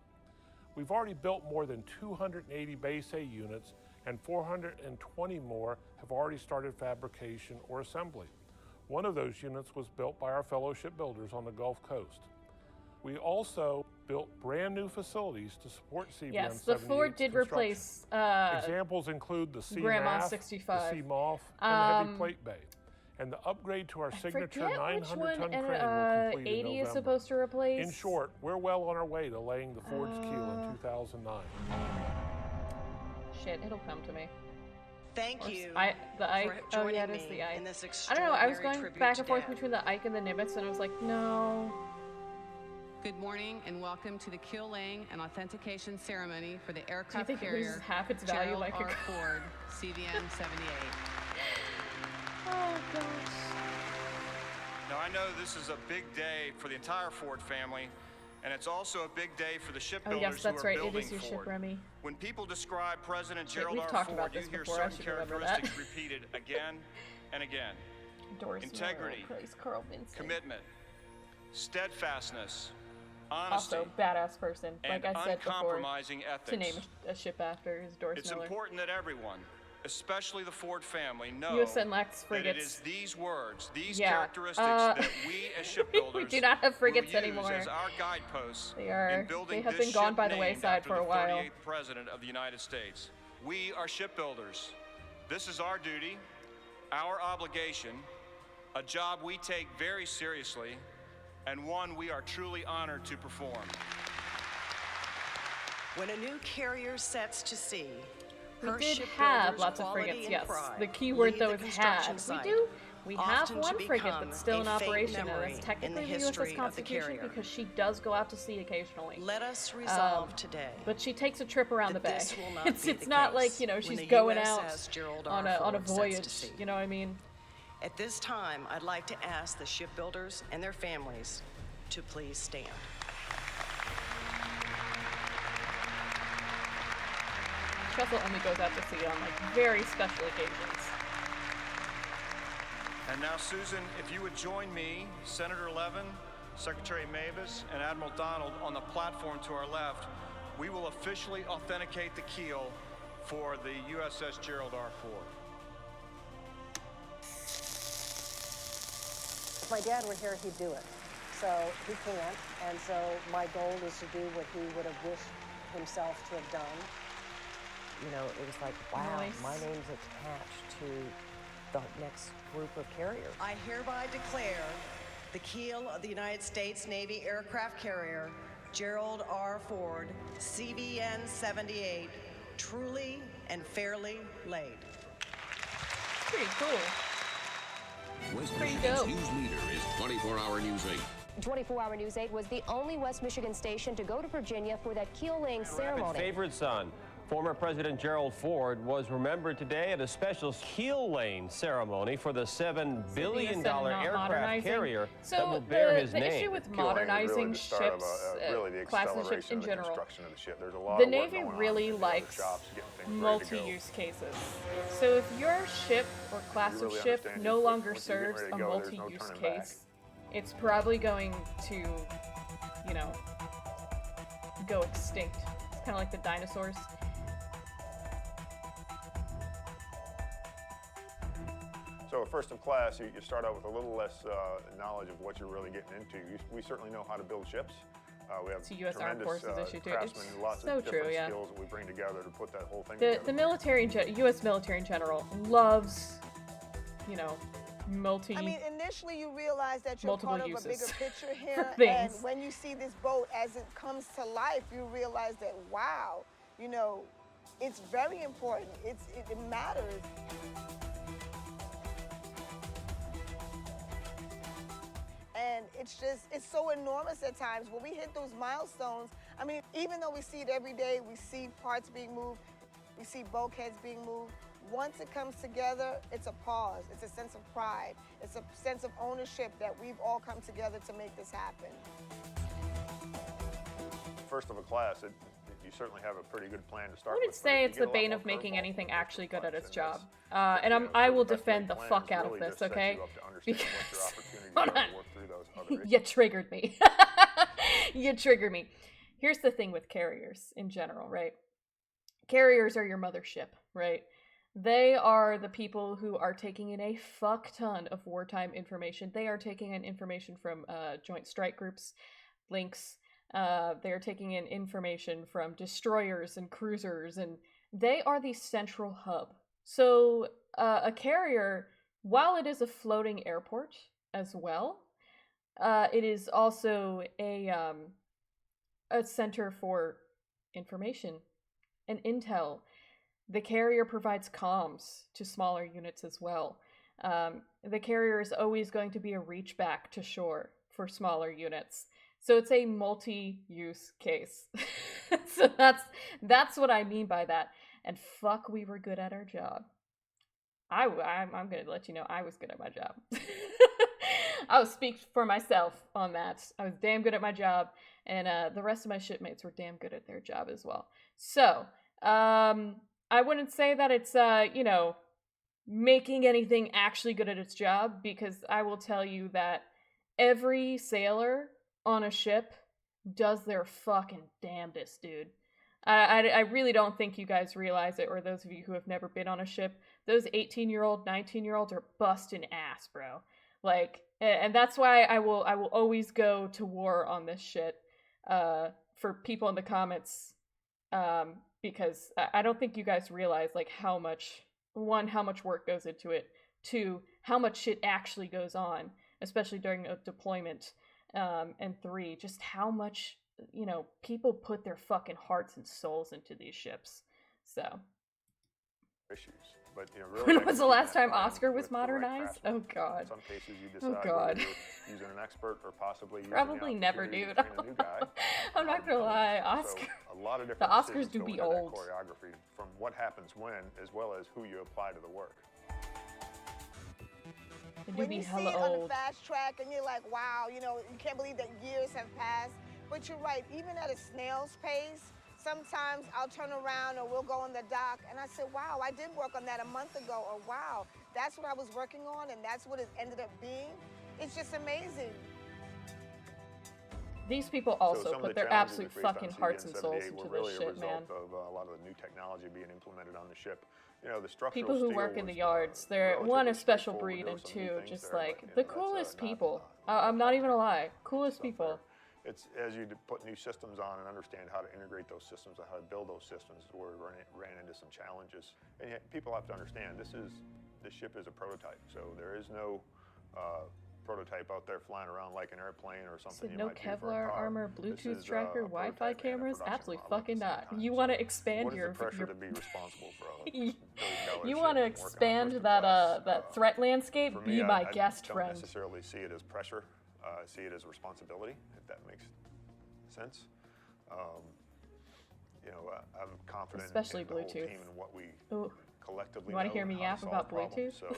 We've already built more than 280 Base A units, and 420 more have already started fabrication or assembly. One of those units was built by our fellow shipbuilders on the Gulf Coast. We also built brand new facilities to support CVN-78's Yes, the Ford did construction. replace Examples include the sea Grandma mast, 65. the sea moth, and the heavy plate bay. And the upgrade to our I signature forget which 900-ton one crane will complete 80 in is November. supposed to replace. In short, we're well on our way to laying the Ford's keel in 2009. Shit, it'll come to me. Thank you The Ike. for Oh yeah, joining it is me the Ike. in this I don't know. I was extraordinary going tribute back to and forth Dad. between the Ike and the Nimitz, and I was like, no. Good morning and welcome to the keel laying and authentication ceremony for the Do you aircraft think it loses carrier half its value Gerald like R. a Ford CVN 78. Oh gosh. Now, I know this is a big day for the entire Ford family, and it's also a big day for the Oh shipbuilders yes, that's who are right. It building is your Ford. ship, Remy. When people describe President Wait, Gerald we've R. talked Ford, about you this hear before. I certain should remember that. characteristics repeated again and again. Doris Integrity, Miller, praise Carl Vincent. commitment, steadfastness, honesty, Also, badass person. Like and I said before, uncompromising ethics. to name a ship after is Doris It's Miller. important that everyone, especially the Ford family, know USN lacks that frigates. it is these words, these Yeah, characteristics that we as shipbuilders we do not have frigates will use anymore. as our guideposts They are. in building They have this been gone ship by the named wayside after for a the while. 38th President of the United States. We are shipbuilders. This is our duty, our obligation, a job we take very seriously, and one we are truly honored to perform. When a new carrier sets to sea, We her did shipbuilders' have lots of quality frigates, and yes. pride The key word lead though the is construction had. site, We have often to one frigate become that's still in a faint operation, and memory that's in technically the the history USS of the Constitution carrier. because she does go out to sea occasionally. Let us resolve today But she takes a trip around the that bay. this will not It's be it's the not case like, you know, when she's the going USS out Gerald on R. a Ford sets to voyage. sea. You know what I mean? At this time, I'd like to ask the shipbuilders and their families to please stand. She also only goes out to sea on like very special occasions. And now, Susan, if you would join me, Senator Levin, Secretary Mavis, and Admiral Donald on the platform to our left, we will officially authenticate the keel for the USS Gerald R. Ford. If my dad were here, he'd do it. So he can't, and so my goal is to do what he would have wished himself to have done. You know, it was like, wow, Nice. my name's attached to the next group of carriers. I hereby declare the keel of the United States Navy aircraft carrier Gerald R. Ford, CVN 78, truly and fairly laid. Pretty cool. West Pretty Michigan's dope. news leader is 24-hour News 8. 24-hour News 8 was the only West Michigan station to go to Virginia for that keel-laying ceremony. Favorite son, former President Gerald Ford, was remembered today at a special keel-laying ceremony for the $7 billion not aircraft modernizing. carrier So that will bear his the name. issue with Keel laying is modernizing really the start of ships, really the classes of ships acceleration in of the general, construction of the ship. There's a lot the of work Navy going on really in the other likes shops to get things ready to go. multi-use cases. So if your ship or class You of really ship understand no it. longer Once you get serves ready to a go, there's no multi-use turning back. case, it's probably going to, you know, go extinct. It's kind of like the dinosaurs. So first in class, you start out with a little less knowledge of what you're really getting into. We certainly know how to build ships. We have It's a US Armed tremendous Forces issue, too. craftsmen, It's and lots so of true, different yeah. skills that we bring together to put that whole thing The together. military, U.S. military in general, loves, you know, I mean, initially you realize that you're multiple part of a uses bigger picture here, and things. when you see this boat as it comes to life, you realize that, wow, you know, it's very important. It matters. And it's so enormous at times. When we hit those milestones, I mean, even though we see it every day, we see parts being moved, we see bulkheads being moved. Once it comes together, it's a pause. It's a sense of pride. It's a sense of ownership that we've all come together to make this happen. First of a class, you certainly have a pretty good plan to I start wouldn't with. but say you it's get the a lot bane more of making curveballs. anything actually good at its job. And I will defend the fuck out of really this, just sets okay? you up to understand what your opportunities Hold are on. to work through those other issues. You triggered me. You trigger me. Here's the thing with carriers in general, right? Carriers are your mothership, right? They are the people who are taking in a fuck ton of wartime information. They are taking in information from joint strike groups, links. They are taking in information from destroyers and cruisers, and they are the central hub. So a carrier, while it is a floating airport as well, it is also a center for information and intel. the carrier provides comms to smaller units as well. The carrier is always going to be a reach back to shore for smaller units. So it's a multi-use case. So that's what I mean by that. And fuck, we were good at our job. I'm gonna let you know I was good at my job. I'll speak for myself on that. I was damn good at my job, and the rest of my shipmates were damn good at their job as well. So, I wouldn't say that it's, making anything actually good at its job, because I will tell you that every sailor on a ship does their fucking damnedest, dude. I really don't think you guys realize it, or those of you who have never been on a ship, those 18-year-old, 19-year-olds are busting ass, bro. Like, and that's why I will always go to war on this shit, for people in the comments, because I don't think you guys realize, like, how much work goes into it, two, how much shit actually goes on, especially during a deployment, and three, just how much, people put their fucking hearts and souls into these ships. So. Issues. But, really, when was the last time Oscar was modernized? Oh god. In some cases, you decide whether you're using an expert or possibly using probably never, dude. A new guy. I'm not gonna lie, Oscar. So a lot of different the Oscars do be old. Choreography, from what happens when, as well as who you apply to the work. When you see it on the fast track and you're like, wow, you can't believe that years have passed. But you're right, even at a snail's pace, sometimes I'll turn around or we'll go on the dock and I say, wow, I did work on that a month ago, or wow, that's what I was working on and that's what it ended up being. It's just amazing. These people also put their absolute fucking hearts and souls into this shit, man. Of a lot of the new technology being implemented on the ship. The structural people who work in the yards, they're one, a special breed, and two, just like the coolest people. I'm not even gonna lie, coolest people. It's as you put new systems on and understand how to integrate those systems and how to build those systems, where we ran into some challenges. And yet people have to understand this ship is a prototype, so there is no prototype out there flying around like an airplane or something. No Kevlar armor, Bluetooth tracker, Wi-Fi cameras? Absolutely fucking not. You want to expand your pressure to be responsible for you want to expand that threat landscape? Be my guest friend. I don't necessarily see it as pressure. I see it as a responsibility, if that makes sense. I'm confident especially in the Bluetooth. whole team and what we collectively you want to hear me yap about Bluetooth? So,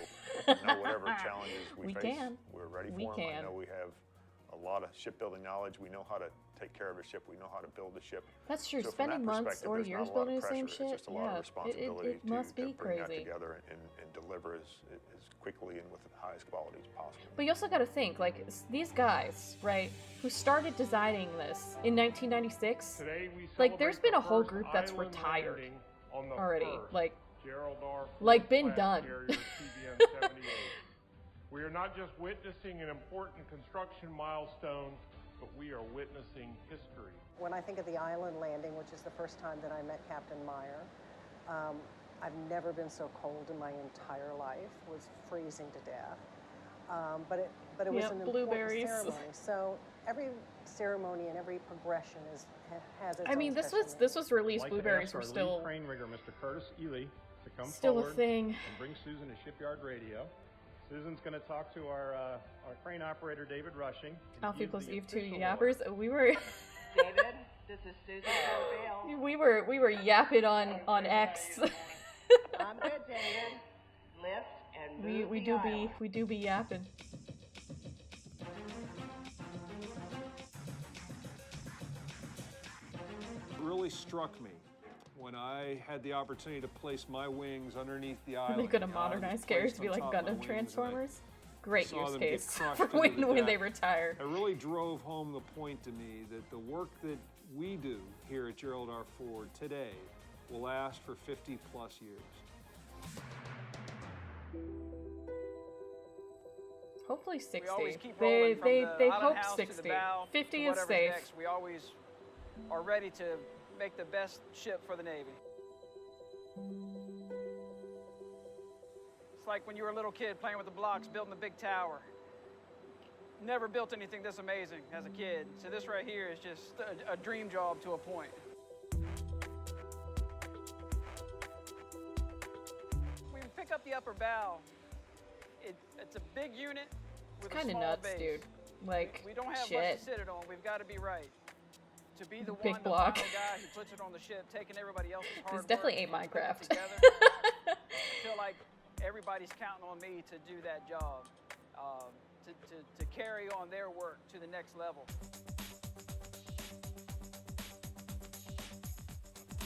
whatever challenges we face, we're ready for them. I know we have a lot of shipbuilding knowledge. We know how to take care of a ship. We know how to build a ship. That's true. So Spending months or years building the same shit, just a lot of responsibility it must be to bring crazy. that together and deliver as quickly and with the highest quality as possible. But you also got to think, like, these guys, right, who started designing this in 1996, like, there's been a whole group that's retired already, like been done. We are not just witnessing an important construction milestone, but we are witnessing history. When I think of the island landing, which is the first time that I met Captain Meyer, I've never been so cold in my entire life. It was freezing to death. But it was an important ceremony. So every ceremony and every progression has its own this was released. Blueberries were still crane rigger, Mr. Curtis Ely, to come still forward a thing. And bring Susan a shipyard radio. Susan's going to talk to our crane operator, David Rushing. Alfie plus Eve 2 yappers. We were David, this is Susan Corvale. we were yapping on X. I'm good, David. Lift and move we do be yapping. It really struck me when I had the opportunity to place my wings underneath the island. They're gonna modernize carriers to be like Gundam Transformers. Great use case for when they retire. It really drove home the point to me that the work that we do here at Gerald R. Ford today will last for 50 plus years. Hopefully 60. We always keep rolling from the they island hope house 60. to the bow, 50 to is whatever's safe. next. We always are ready to make the best ship for the Navy. It's like when you were a little kid playing with the blocks, building the big tower. Never built anything this amazing as a kid. So this right here is just a dream job to a point. pick up the upper bow, it's a big unit with It's kind a of small nuts, base. dude. Like, We don't have much shit. to sit it on. We've got to be right. To be the Big one, block. the final guy who puts it on the ship, taking everybody else's hard This definitely work ain't and putting it Minecraft. together. I feel like everybody's counting on me to do that job, to carry on their work to the next level.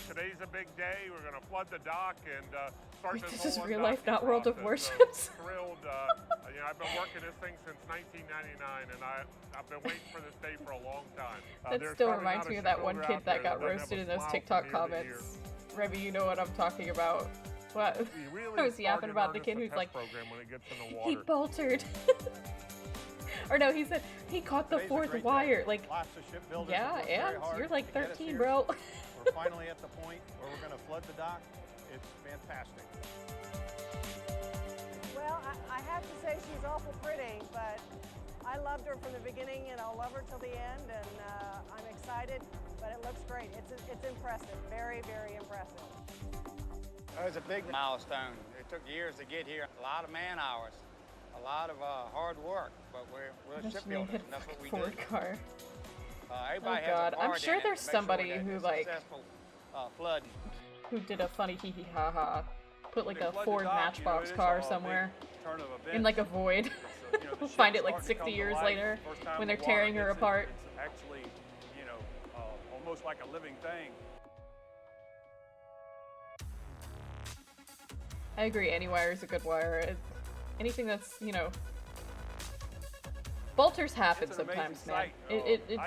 Today's a big day. We're going to flood the dock and start This this is whole real life, undocking not World of process. Warships. So thrilled. I've been working this thing since 1999, and I've been waiting for this day for a long time. That There's still probably reminds not a me of that one shipbuilder kid out that there got doesn't have roasted a in those smile TikTok from ear to comments. Remy, you know what I'm talking about. What? Really I was yapping started about the on kid this who's like, program when it gets in the he water. boltered. Or no, he said he caught the Today's a fourth great wire. day. Like, Lots of shipbuilders yeah, have worked very and hard you're like to get us 13, here. bro. We're finally at the point where we're going to flood the dock. It's fantastic. Well, I have to say she's awful pretty, but I loved her from the beginning and I'll love her till the end, and I'm excited, but it looks great. It's impressive, very, very impressive. It was a big milestone. It took years to get here, a lot of man hours, a lot of hard work, but we're shipbuilders, and that's what we do. Ford car. Everybody Oh has God, a I'm part sure in it there's to make somebody sure that who it's like successful flooding. who did a funny hee hee ha ha, put like They a flood the Ford dock, Matchbox it is car a big somewhere turn of in events. like a void. The Find ship's it like starting to 60 come to years life. later First time when the they're water tearing her hits it, apart. It's actually, almost like a living thing. I agree, any wire is a good wire. Anything that's, bolters happen It's an amazing sometimes, man. sight.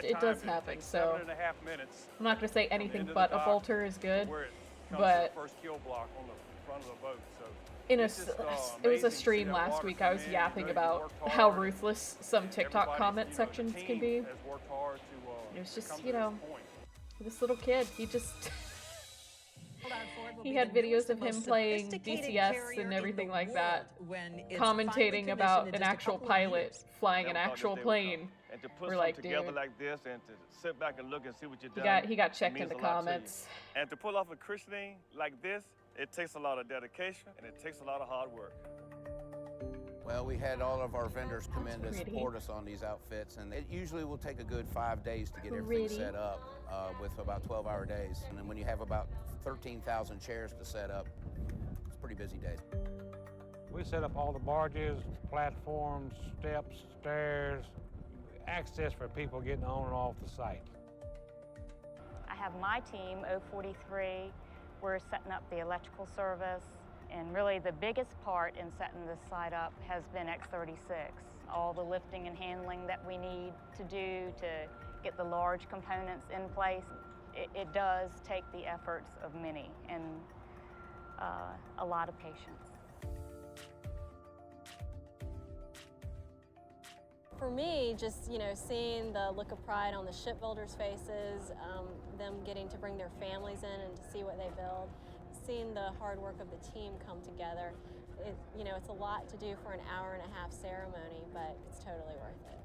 It does happen, so 7.5 minutes. I'm not gonna say anything end of but the a dock bolter is good, where it comes but to the first keel block on the front of the boat. So in a, it's just, it was amazing a to see stream that last water week, come I was in. yapping You about worked how hard. ruthless some TikTok Everybody, comment the sections team can be. has worked hard to, It was just, come to this point. this little kid, he just... will He be had the videos newest of and him most playing sophisticated DCS carrier and in everything the like that, world when it's finally commentating commissioned about in an just a actual couple of pilot years. flying an Never thought actual this day would come. plane. And to put We're something like, together dude. like this and to sit back and look and see what you've He done. got checked means in the a lot to you. comments. And to pull off a christening like this, it takes a lot of dedication and it takes a lot of hard work. Well, we had all of our vendors come in to pretty. support us on these outfits, and it usually will take a good 5 days to get everything Pretty. set up with about 12-hour days. And then when you have about 13,000 chairs to set up, it's a pretty busy day. We set up all the barges, platforms, steps, stairs, access for people getting on and off the site. I have my team, 043. We're setting up the electrical service. And really the biggest part in setting this site up has been X36. All the lifting and handling that we need to do to get the large components in place. It does take the efforts of many and a lot of patience. For me, just seeing the look of pride on the shipbuilders' faces, them getting to bring their families in and to see what they build, seeing the hard work of the team come together, it's a lot to do for an hour-and-a-half ceremony, but it's totally worth it.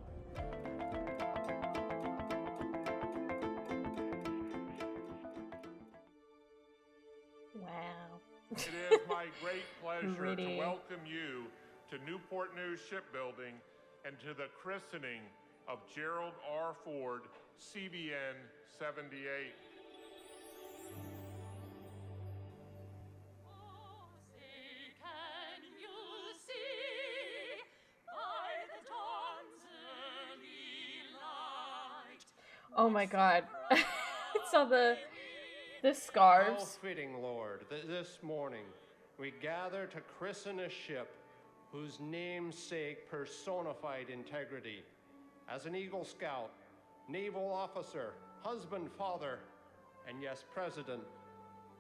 Wow. It is my great pleasure Pretty. to welcome you to Newport News Shipbuilding and to the christening of Gerald R. Ford, CVN 78. Oh my God. I saw the How scarves. fitting, Lord, that this morning we gather to christen a ship whose namesake personified integrity. As an Eagle Scout, naval officer, husband, father, and yes, President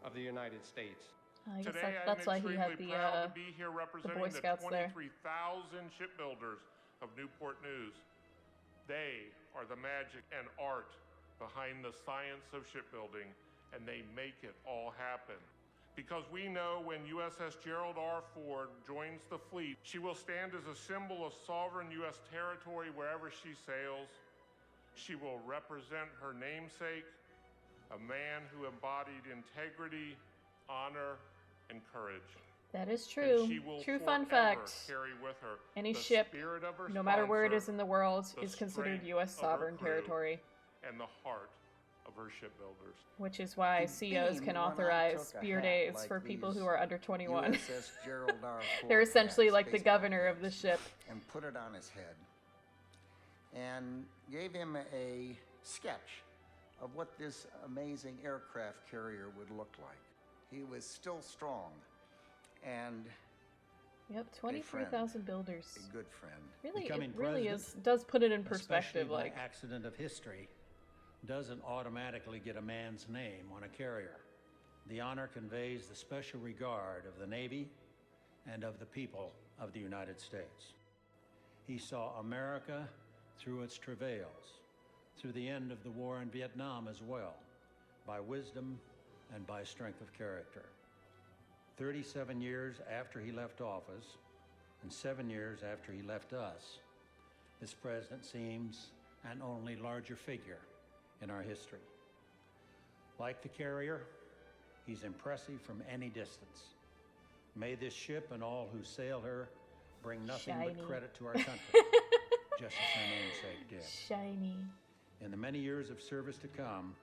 of the United States. I guess Today, that's I'm why he had extremely the proud to be here Boy representing the Scouts there. 23,000 shipbuilders of Newport News. They are the magic and art behind the science of shipbuilding, and they make it all happen. Because we know when USS Gerald R. Ford joins the fleet, she will stand as a symbol of sovereign U.S. territory wherever she sails. She will represent her namesake, a man who embodied integrity, honor, and courage. That is And true. she will True fun forever fact. carry with her Any the ship, spirit of her no matter where it sponsor, is in the world, the is considered strength U.S. of her sovereign crew, territory. and the heart of her shipbuilders. Which is why CEOs can authorize beer days for people who are under 21. USS Gerald R. Ford They're essentially hats, like the baseball governor of the hats, ship. and put it on his head and gave him a sketch of what this amazing aircraft carrier would look like. He was still strong and Yep, 23,000 builders. a good friend. Really, Becoming it really president, does put it in especially perspective. by Like, accident of history, doesn't automatically get a man's name on a carrier. The honor conveys the special regard of the Navy and of the people of the United States. He saw America through its travails, through the end of the war in Vietnam as well, by wisdom and by strength of character. 37 years after he left office, and 7 years after he left us, this president seems an only larger figure in our history. Like the carrier, he's impressive from any distance. May this ship and all who sail her bring nothing Shiny. but credit to our country, just as her namesake did. shiny. In the many years of service to come,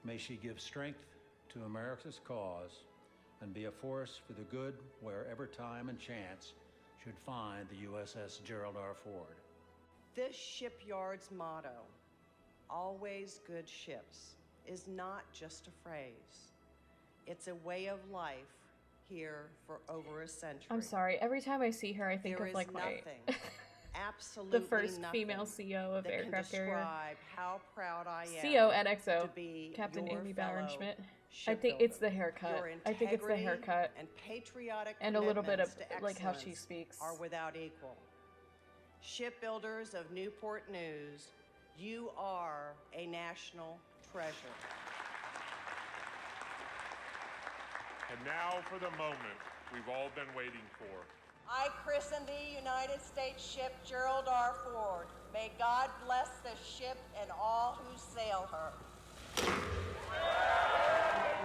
may she give strength to America's cause and be a force for the good wherever time and chance should find the USS Gerald R. Ford. This shipyard's motto, always good ships, is not just a phrase. It's a way of life here for over a century. I'm sorry. Every time I see her, I think There of is like my nothing, absolutely the first nothing female CEO of that aircraft can carrier. describe how proud I am CO NXO, to be Captain your Amy fellow Ballerin-Schmidt. I think it's the haircut. Your I think it's the integrity haircut and patriotic and a little bit of commitments to like how she excellence speaks. are without equal. Shipbuilders of Newport News, you are a national treasure. And now for the moment we've all been waiting for. I christen the United States ship Gerald R. Ford. May God bless the ship and all who sail her.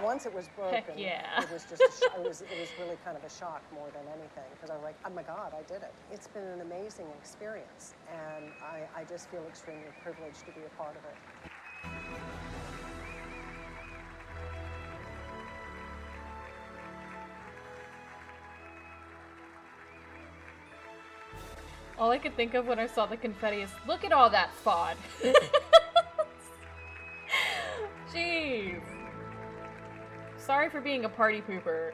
Once it was broken, Heck yeah. it was just it was really kind of a shock more than anything, because I was like, oh my God, I did it. It's been an amazing experience, and I just feel extremely privileged to be a part of it. All I could think of when I saw the confetti is, look at all that FOD. Jeez. Sorry for being a party pooper.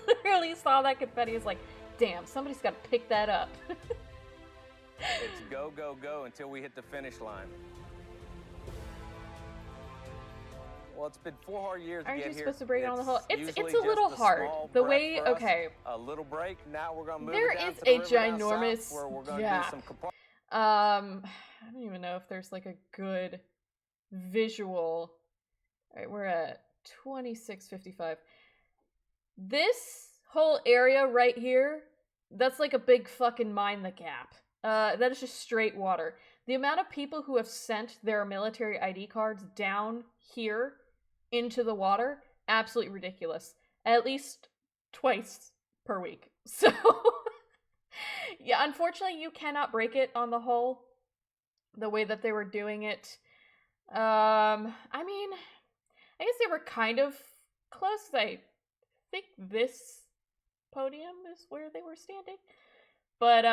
Literally saw that confetti, is like, damn, somebody's got to pick that up. It's go, go, go until we hit the finish line. Well, it's been 4 hard years to Aren't get you here. supposed to bring it on the whole? It's usually a little just a hard. small The breath way, for us, okay. a little break. Now we're gonna move There it down is to the a river down ginormous south, where we're gonna gap. do some compartments. I don't even know if there's like a good visual. All right, we're at 26:55. This whole area right here, that's like a big fucking mind the gap. That is just straight water. The amount of people who have sent their military ID cards down here into the water, absolutely ridiculous. At least twice per week. So, yeah, unfortunately, you cannot break it on the hull the way that they were doing it. I mean, I guess they were kind of close. I think this podium is where they were standing. But,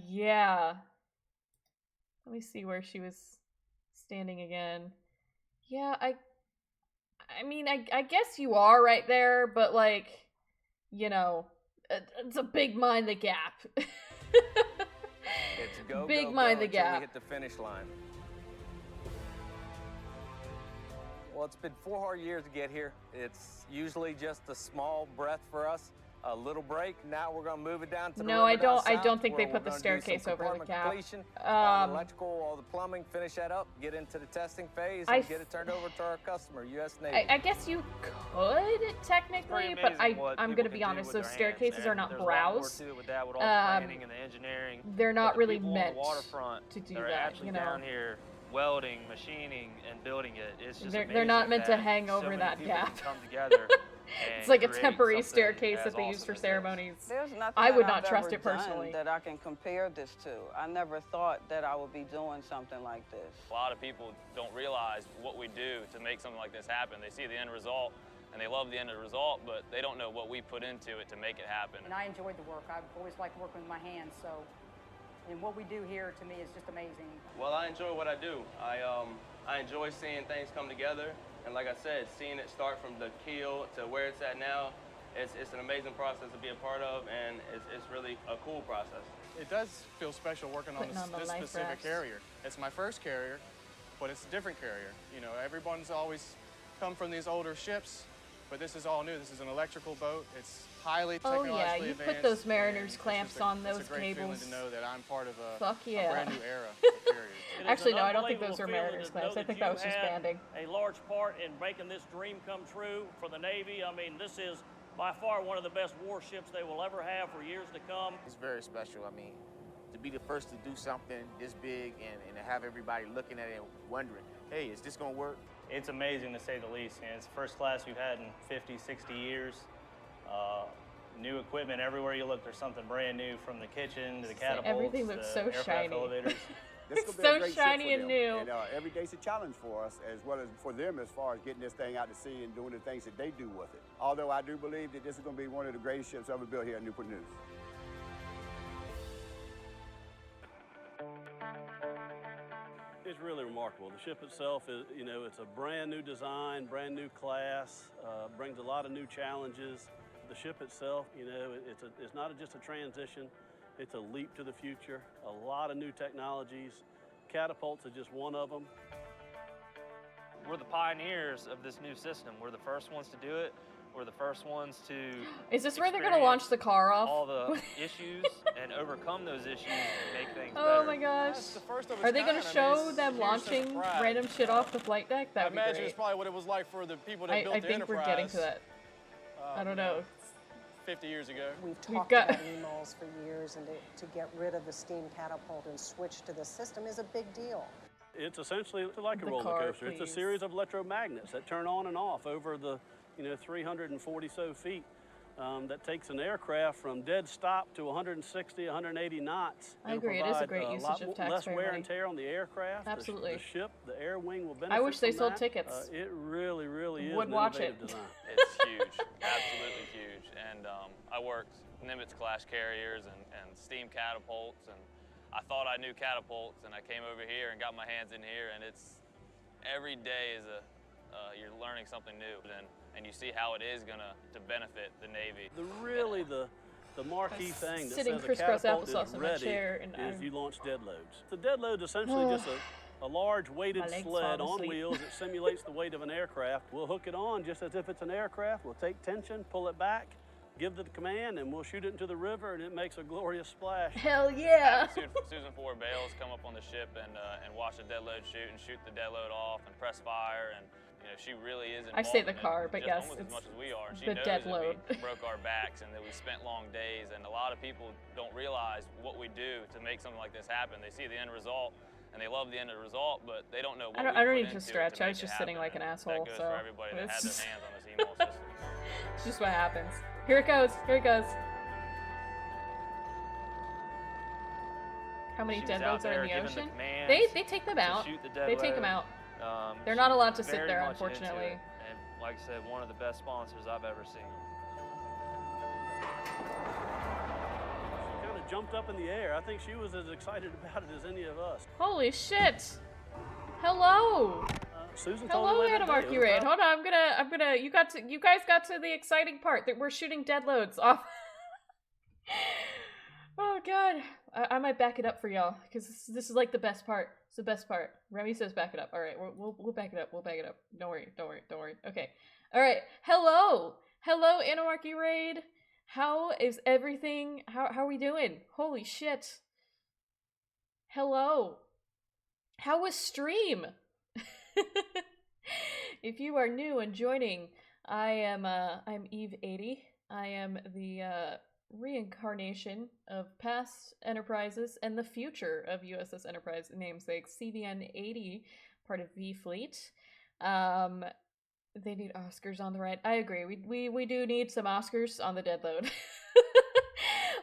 yeah. Let me see where she was standing again. Yeah, I mean, I guess you are right there, but, like, you know, it's a big mind the gap. It's go, Big go, mind go the until gap. we hit the finish line. Well, it's been 4 hard years to get here. It's usually just a small breath for us, a little break. Now we're going to move it down to the No, river down I south, don't think they where put we're the gonna do some staircase over the compartment gap. completion, all the electrical, all the plumbing, finish that up, get into the testing phase, and get it turned over to our customer, U.S. Navy. I guess you could technically, but I'm going to be honest, those staircases are not browse. With that, with all the planning and the engineering. They're not But the really people on meant the waterfront to do that are that, actually you know. down here welding, machining, and building it. It's just They're amazing not meant to that hang so over many that people can gap. come together It's like a create temporary something staircase as that they use awesome for as this. ceremonies. There's nothing I would that not I've trust ever it personally. done that I can compare this to. I never thought that I would be doing something like this. A lot of people don't realize what we do to make something like this happen. They see the end result and they love the end result, but they don't know what we put into it to make it happen. And I enjoyed the work. I've always liked working with my hands, so, and what we do here to me is just amazing. Well, I enjoy what I do. I enjoy seeing things come together, and like I said, seeing it start from the keel to where it's at now, it's an amazing process to be a part of, and it's really a cool process. It does feel special working on this specific carrier. It's my first carrier, but it's a different carrier. You know, everyone's always come from these older ships, but this is all new. This is an electrical boat. It's highly technologically advanced. Oh yeah, you put those mariners clamps on those it's a great cables. feeling to know that I'm part of a brand new era of carriers. Actually, no, I don't think those are mariners clamps. I think that was just banding. A large part in making this dream come true for the Navy. I mean, this is by far one of the best warships they will ever have for years to come. It's very special. I mean, to be the first to do something this big and to have everybody looking at it and wondering, hey, is this gonna work? It's amazing to say the least. And it's the first class we've had in 50, 60 years. New equipment everywhere you look. There's something brand new, from the kitchen to the catapults. Everything looks so aircraft shiny. elevators. This It's could be a so great ship shiny for and them. new. And every day's a challenge for us, as well as for them, as far as getting this thing out to sea and doing the things that they do with it. Although I do believe that this is going to be one of the greatest ships ever built here at Newport News. It's really remarkable. The ship itself is, you know, it's a brand new design, brand new class, brings a lot of new challenges. The ship itself, you know, it's not just a transition, it's a leap to the future. A lot of new technologies. Catapults are just one of them. We're the pioneers of this new system. We're the first ones to do it. We're the first ones to Is this where they're gonna launch the car off? all the issues and overcome those issues and make things Oh better. my gosh. That's the first of its Are they gonna kind. I mean, show it's them a huge launching sense of pride. random shit off the flight deck? That I would be imagine great. it's probably what it was like for the people that I built the think Enterprise. we're getting to that. I don't know. 50 years ago. We've talked about emails for years, and to get rid of the steam catapult and switch to this system is a big deal. It's essentially like a The roller car, coaster. It's a please. series of electromagnets that turn on and off over the, 340 so feet. That takes an aircraft from dead stop to 160, 180 knots. I and agree, it is a provide great lot usage of less taxpayer wear money. and tear on the aircraft. Absolutely. The ship, the air wing will benefit. I wish they from sold that. tickets. It really, really is Would an watch innovative it. design. It's huge, absolutely huge. And I worked Nimitz-class carriers and steam catapults, and I thought I knew catapults, and I came over here and got my hands in here, and it's every day is you're learning something new, and you see how it is gonna to benefit the Navy. The marquee thing that Sitting says a crisscross catapult applesauce is in my ready chair and is I'm- you launch dead loads. The dead load is essentially just a large weighted My legs sled falling on asleep. wheels that simulates the weight of an aircraft. We'll hook it on just as if it's an aircraft. We'll take tension, pull it back, give the command, and we'll shoot it into the river, and it makes a glorious splash. Hell yeah! Susan Ford Bales come up on the ship and watch the dead load shoot the dead load off and press fire, and she really is involved. I say the in it car, but just yes, almost as it's much as we are. And she the knows dead that load. we broke our backs and that we spent long days, and a lot of people don't realize what we do to make something like this happen. They see the end result and they love the end result, but they don't know what I we don't put need into to it stretch. I make was it just sitting happen, like an and asshole. That goes So for everybody that had it's their hands on this email system. it's just what happens. Here it goes. Here it goes. How many She was dead out loads are in there the giving the ocean? commands They take them to out. shoot the dead They take them load. out. They're She not allowed was to sit very there, much into unfortunately. it, and like I said, one of the best sponsors I've ever seen. She kind of jumped up in the air. I think she was as excited about it as any of us. Holy shit! Hello. Susan told me Hello, later Anna today, Markey it was Raid. about- Hold on, I'm gonna. You guys got to the exciting part that we're shooting dead loads off. Oh god, I might back it up for y'all because this is like the best part. It's the best part. Remy says back it up. All right, we'll back it up. We'll back it up. Don't worry. Okay. All right. Hello, Anarchy Raid. How is everything? How are we doing? Holy shit. Hello. How was stream? If you are new and joining, I'm Eve80. I am the reincarnation of past Enterprises and the future of USS Enterprise namesake CVN-80, part of VFleet. They need Oscars on the ride. I agree. We do need some Oscars on the Deadload.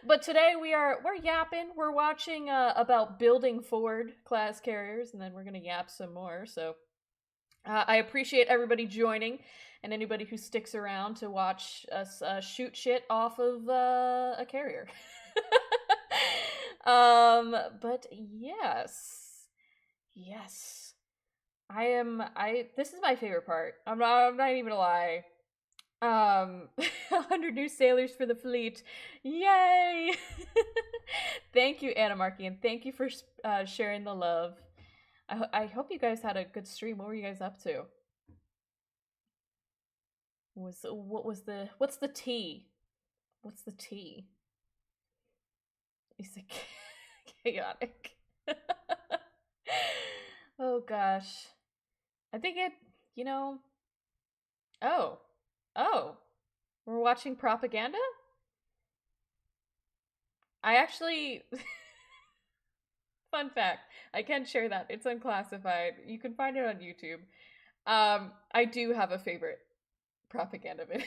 But today we're yapping. We're watching about building Ford class carriers, and then we're gonna yap some more. So I appreciate everybody joining, and anybody who sticks around to watch us shoot shit off of a carrier. But yes. This is my favorite part. I'm not even gonna lie. 100 new sailors for the fleet. Yay! Thank you, Anamarchy, and thank you for sharing the love. I hope you guys had a good stream. What were you guys up to? What's the tea? What's the tea? Is it chaotic? Oh gosh. I think Oh, we're watching propaganda? I actually, fun fact, I can share that. It's unclassified. You can find it on YouTube. I do have a favorite propaganda video.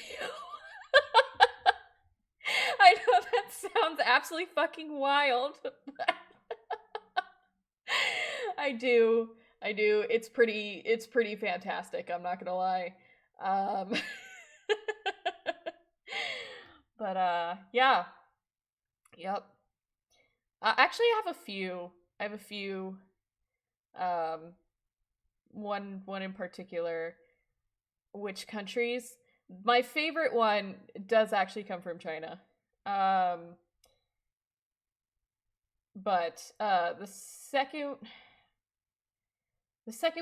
I know that sounds absolutely fucking wild, but I do. It's pretty fantastic, I'm not gonna lie. But yeah. Yep. Actually, I have a few. One in particular. Which countries? My favorite one does actually come from China. But the second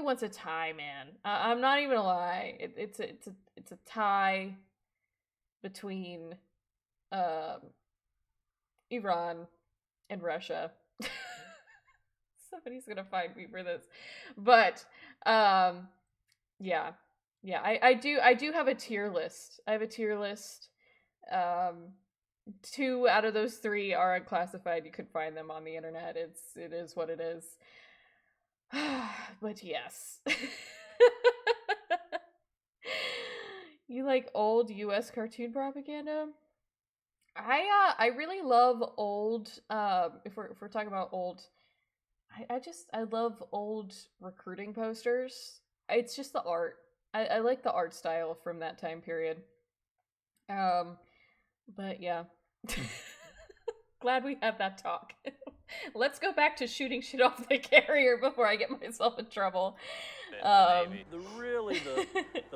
one's a tie, man. I'm not even gonna lie. It's a tie between Iran and Russia. Somebody's gonna find me for this, but yeah. I do have a tier list. I have a tier list. 2 out of those 3 are unclassified. You could find them on the internet. It is what it is. But yes. You like old US cartoon propaganda? I really love old if we're talking about old, I love old recruiting posters. It's just the art. I like the art style from that time period. But yeah. Glad we had that talk. Let's go back to shooting shit off the carrier before I get myself in trouble. The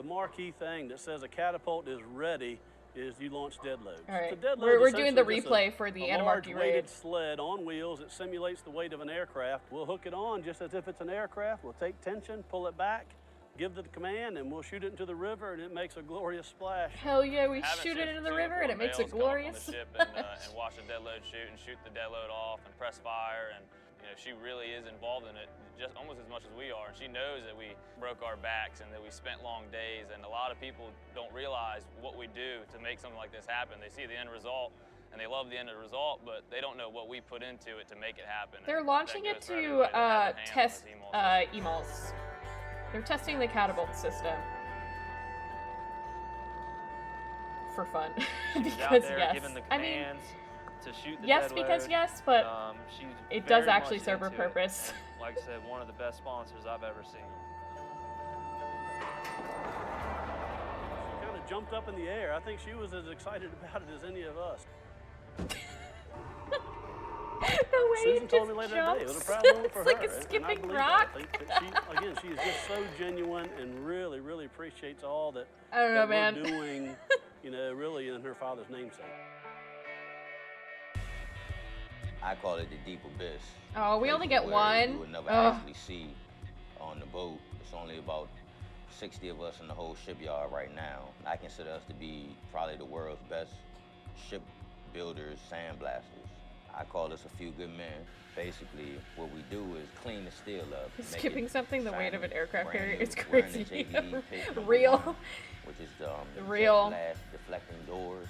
marquee thing that says a catapult is ready is you launch dead loads. All right, So we're doing the replay for the Anamarchy raid. weighted sled on wheels. It simulates the weight of an aircraft. We'll hook it on just as if it's an aircraft. We'll take tension, pull it back, give the command, and we'll shoot it into the river, and it makes a glorious splash. Hell yeah, we shoot it into the river, and it makes a glorious. On the ship and watch the dead load shoot and shoot the dead load off and press fire, and she really is involved in it just almost as much as we are. And she knows that we broke our backs and that we spent long days, and a lot of people don't realize what we do to make something like this happen. They see the end result and they love the end result, but they don't know what we put into it to make it happen. They're launching it to test EMALs. They're testing the catapult system for fun. Because yes, I mean, to shoot the yes, dead because load. But it does very actually much serve a into purpose. it. Like I said, one of the best sponsors I've ever seen. She kind of jumped up in the air. I think she was as excited about it as any of us. The way Susan it told me just later that day. It was a jumps. proud moment for It's like her. a skipping and I rock. believe that. I think that she is just so genuine and really, appreciates all that, I don't know, that man. we're doing, really in her father's namesake. I call it the deep abyss. Oh, we only get where one. You would never Ugh. actually see on the boat. It's only about 60 of us in the whole shipyard right now. I consider us to be probably the world's best ship builders, sandblasters. I call us a few good men. Basically, what we do is clean the steel up. Skipping something the weight of an aircraft carrier is We're in the crazy. JDE pit number Real. 1, which is the Real. jet blast deflecting doors,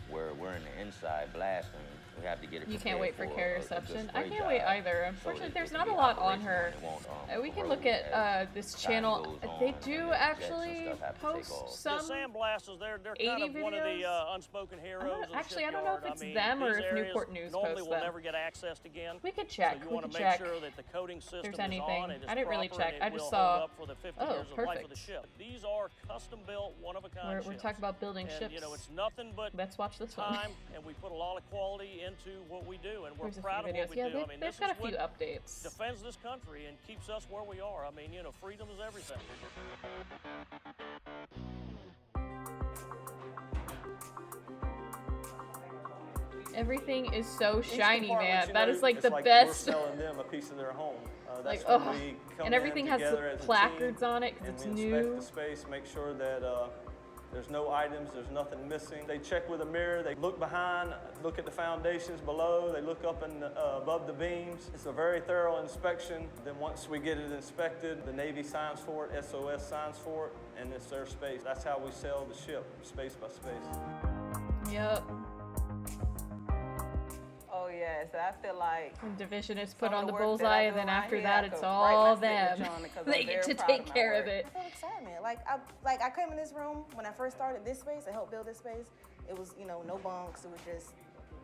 where we're in the inside blasting We have to get it You can't wait for prepared carrier a reception. good I spray can't wait job either. so Unfortunately, it there's can not be a lot on operational her. and it won't, We can corrode look at as this time channel. goes They on do and the jets and actually stuff have to take post off. some The sandblasters, they're kind 80 of one of the videos. unspoken heroes of the Actually, I don't know if shipyard. it's I mean, them or these if areas Newport News normally posts will them. never get accessed again. We could check. So you We want could to make check sure that the coating system there's is anything. on, it is I didn't really proper, check. and I it just will saw. hold up for the 50 Oh, years of life of perfect. the ship. These are custom-built, one-of-a-kind We're ships. talking about building And, ships. you know, it's nothing but Let's watch this one. time, and we put a lot of quality into what we do, and we're There's a proud few of what videos. we Yeah, do. I mean, they've this got is a few what updates. defends this country and keeps us where we are. I mean, you know, freedom is everything. Everything is so Each shiny, department, man. you That know, is like it's the like best. We're selling them a piece of their home. That's Like, when oh, we come and everything in has together as a placards team, on it 'cause and it's we new. inspect the space, make sure that there's no items, there's nothing missing. They check with a mirror, they look behind, look at the foundations below, they look up and above the beams. It's a very thorough inspection. Then once we get it inspected, the Navy signs for it, SOS signs for it, and it's their space. That's how we sell the ship, space by space. Yep. Oh yes, I feel like Division is put some of on the the work that I bullseye, do and then around after here, that, I it's could all write my them. signature on it 'cause They I'm get very to proud take of my care of work. it. I feel excitement. Like I came in this room when I first started this space. I helped build this space. It was, you know, no bunks. It was just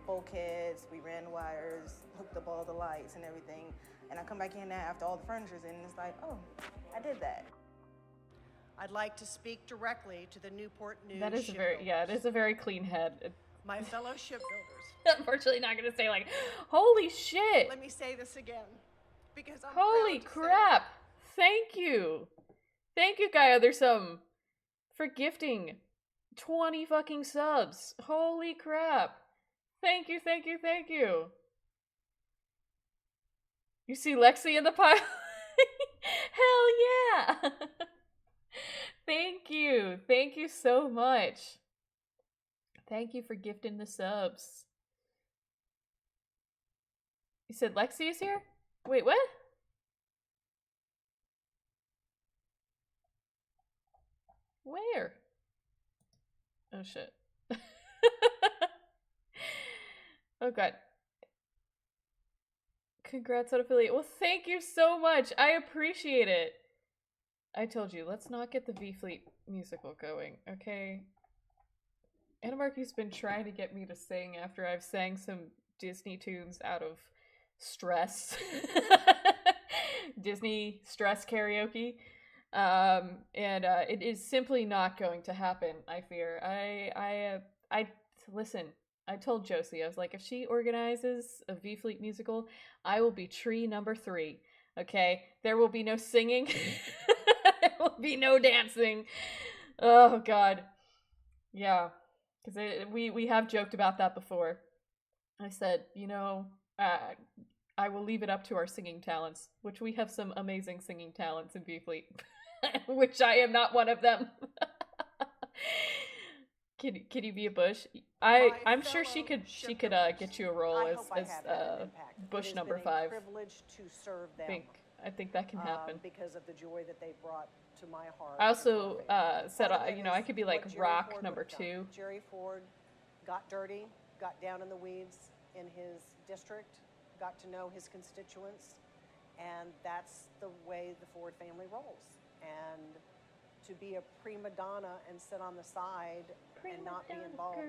bulkheads. We ran wires, hooked up all the lights and everything. And I come back in now after all the furniture's in, and it's like, oh, I did that. I'd like to speak directly to the Newport News That is a very, shipbuilders. yeah, it is a very clean head. My fellow shipbuilders. Unfortunately, not gonna say like, holy shit, Let me say this again, because I'm holy proud to say crap, thank you, Guy Othersome, for gifting 20 fucking subs. Holy crap, thank you. You see Lexi in the pile? Hell yeah. Thank you so much. Thank you for gifting the subs. You said Lexi is here? Wait, what? Where? Oh shit. Oh god. Congrats on affiliate. Well, thank you so much. I appreciate it. I told you, let's not get the VFleet musical going, okay? Anna Markey's been trying to get me to sing after I've sang some Disney tunes out of stress. Disney stress karaoke. It is simply not going to happen, I fear. I listen, I told Josie, I was like, if she organizes a VFleet musical, I will be tree number 3. Okay? There will be no singing. There will be no dancing. Oh god. Yeah. Because we have joked about that before. I said, you know, I will leave it up to our singing talents, which we have some amazing singing talents in VFleet, which I am not one of them. Can you be a Bush? I'm sure she could get you a role as Bush number 5. Privilege to serve them. I think that can happen. Because of the joy that they brought to my heart. I also said, you know, I could be like Rock number 2. Jerry Ford got dirty, got down in the weeds in his district, got to know his constituents, and that's the way the Ford family rolls. And to be a prima donna and sit on the side and not be involved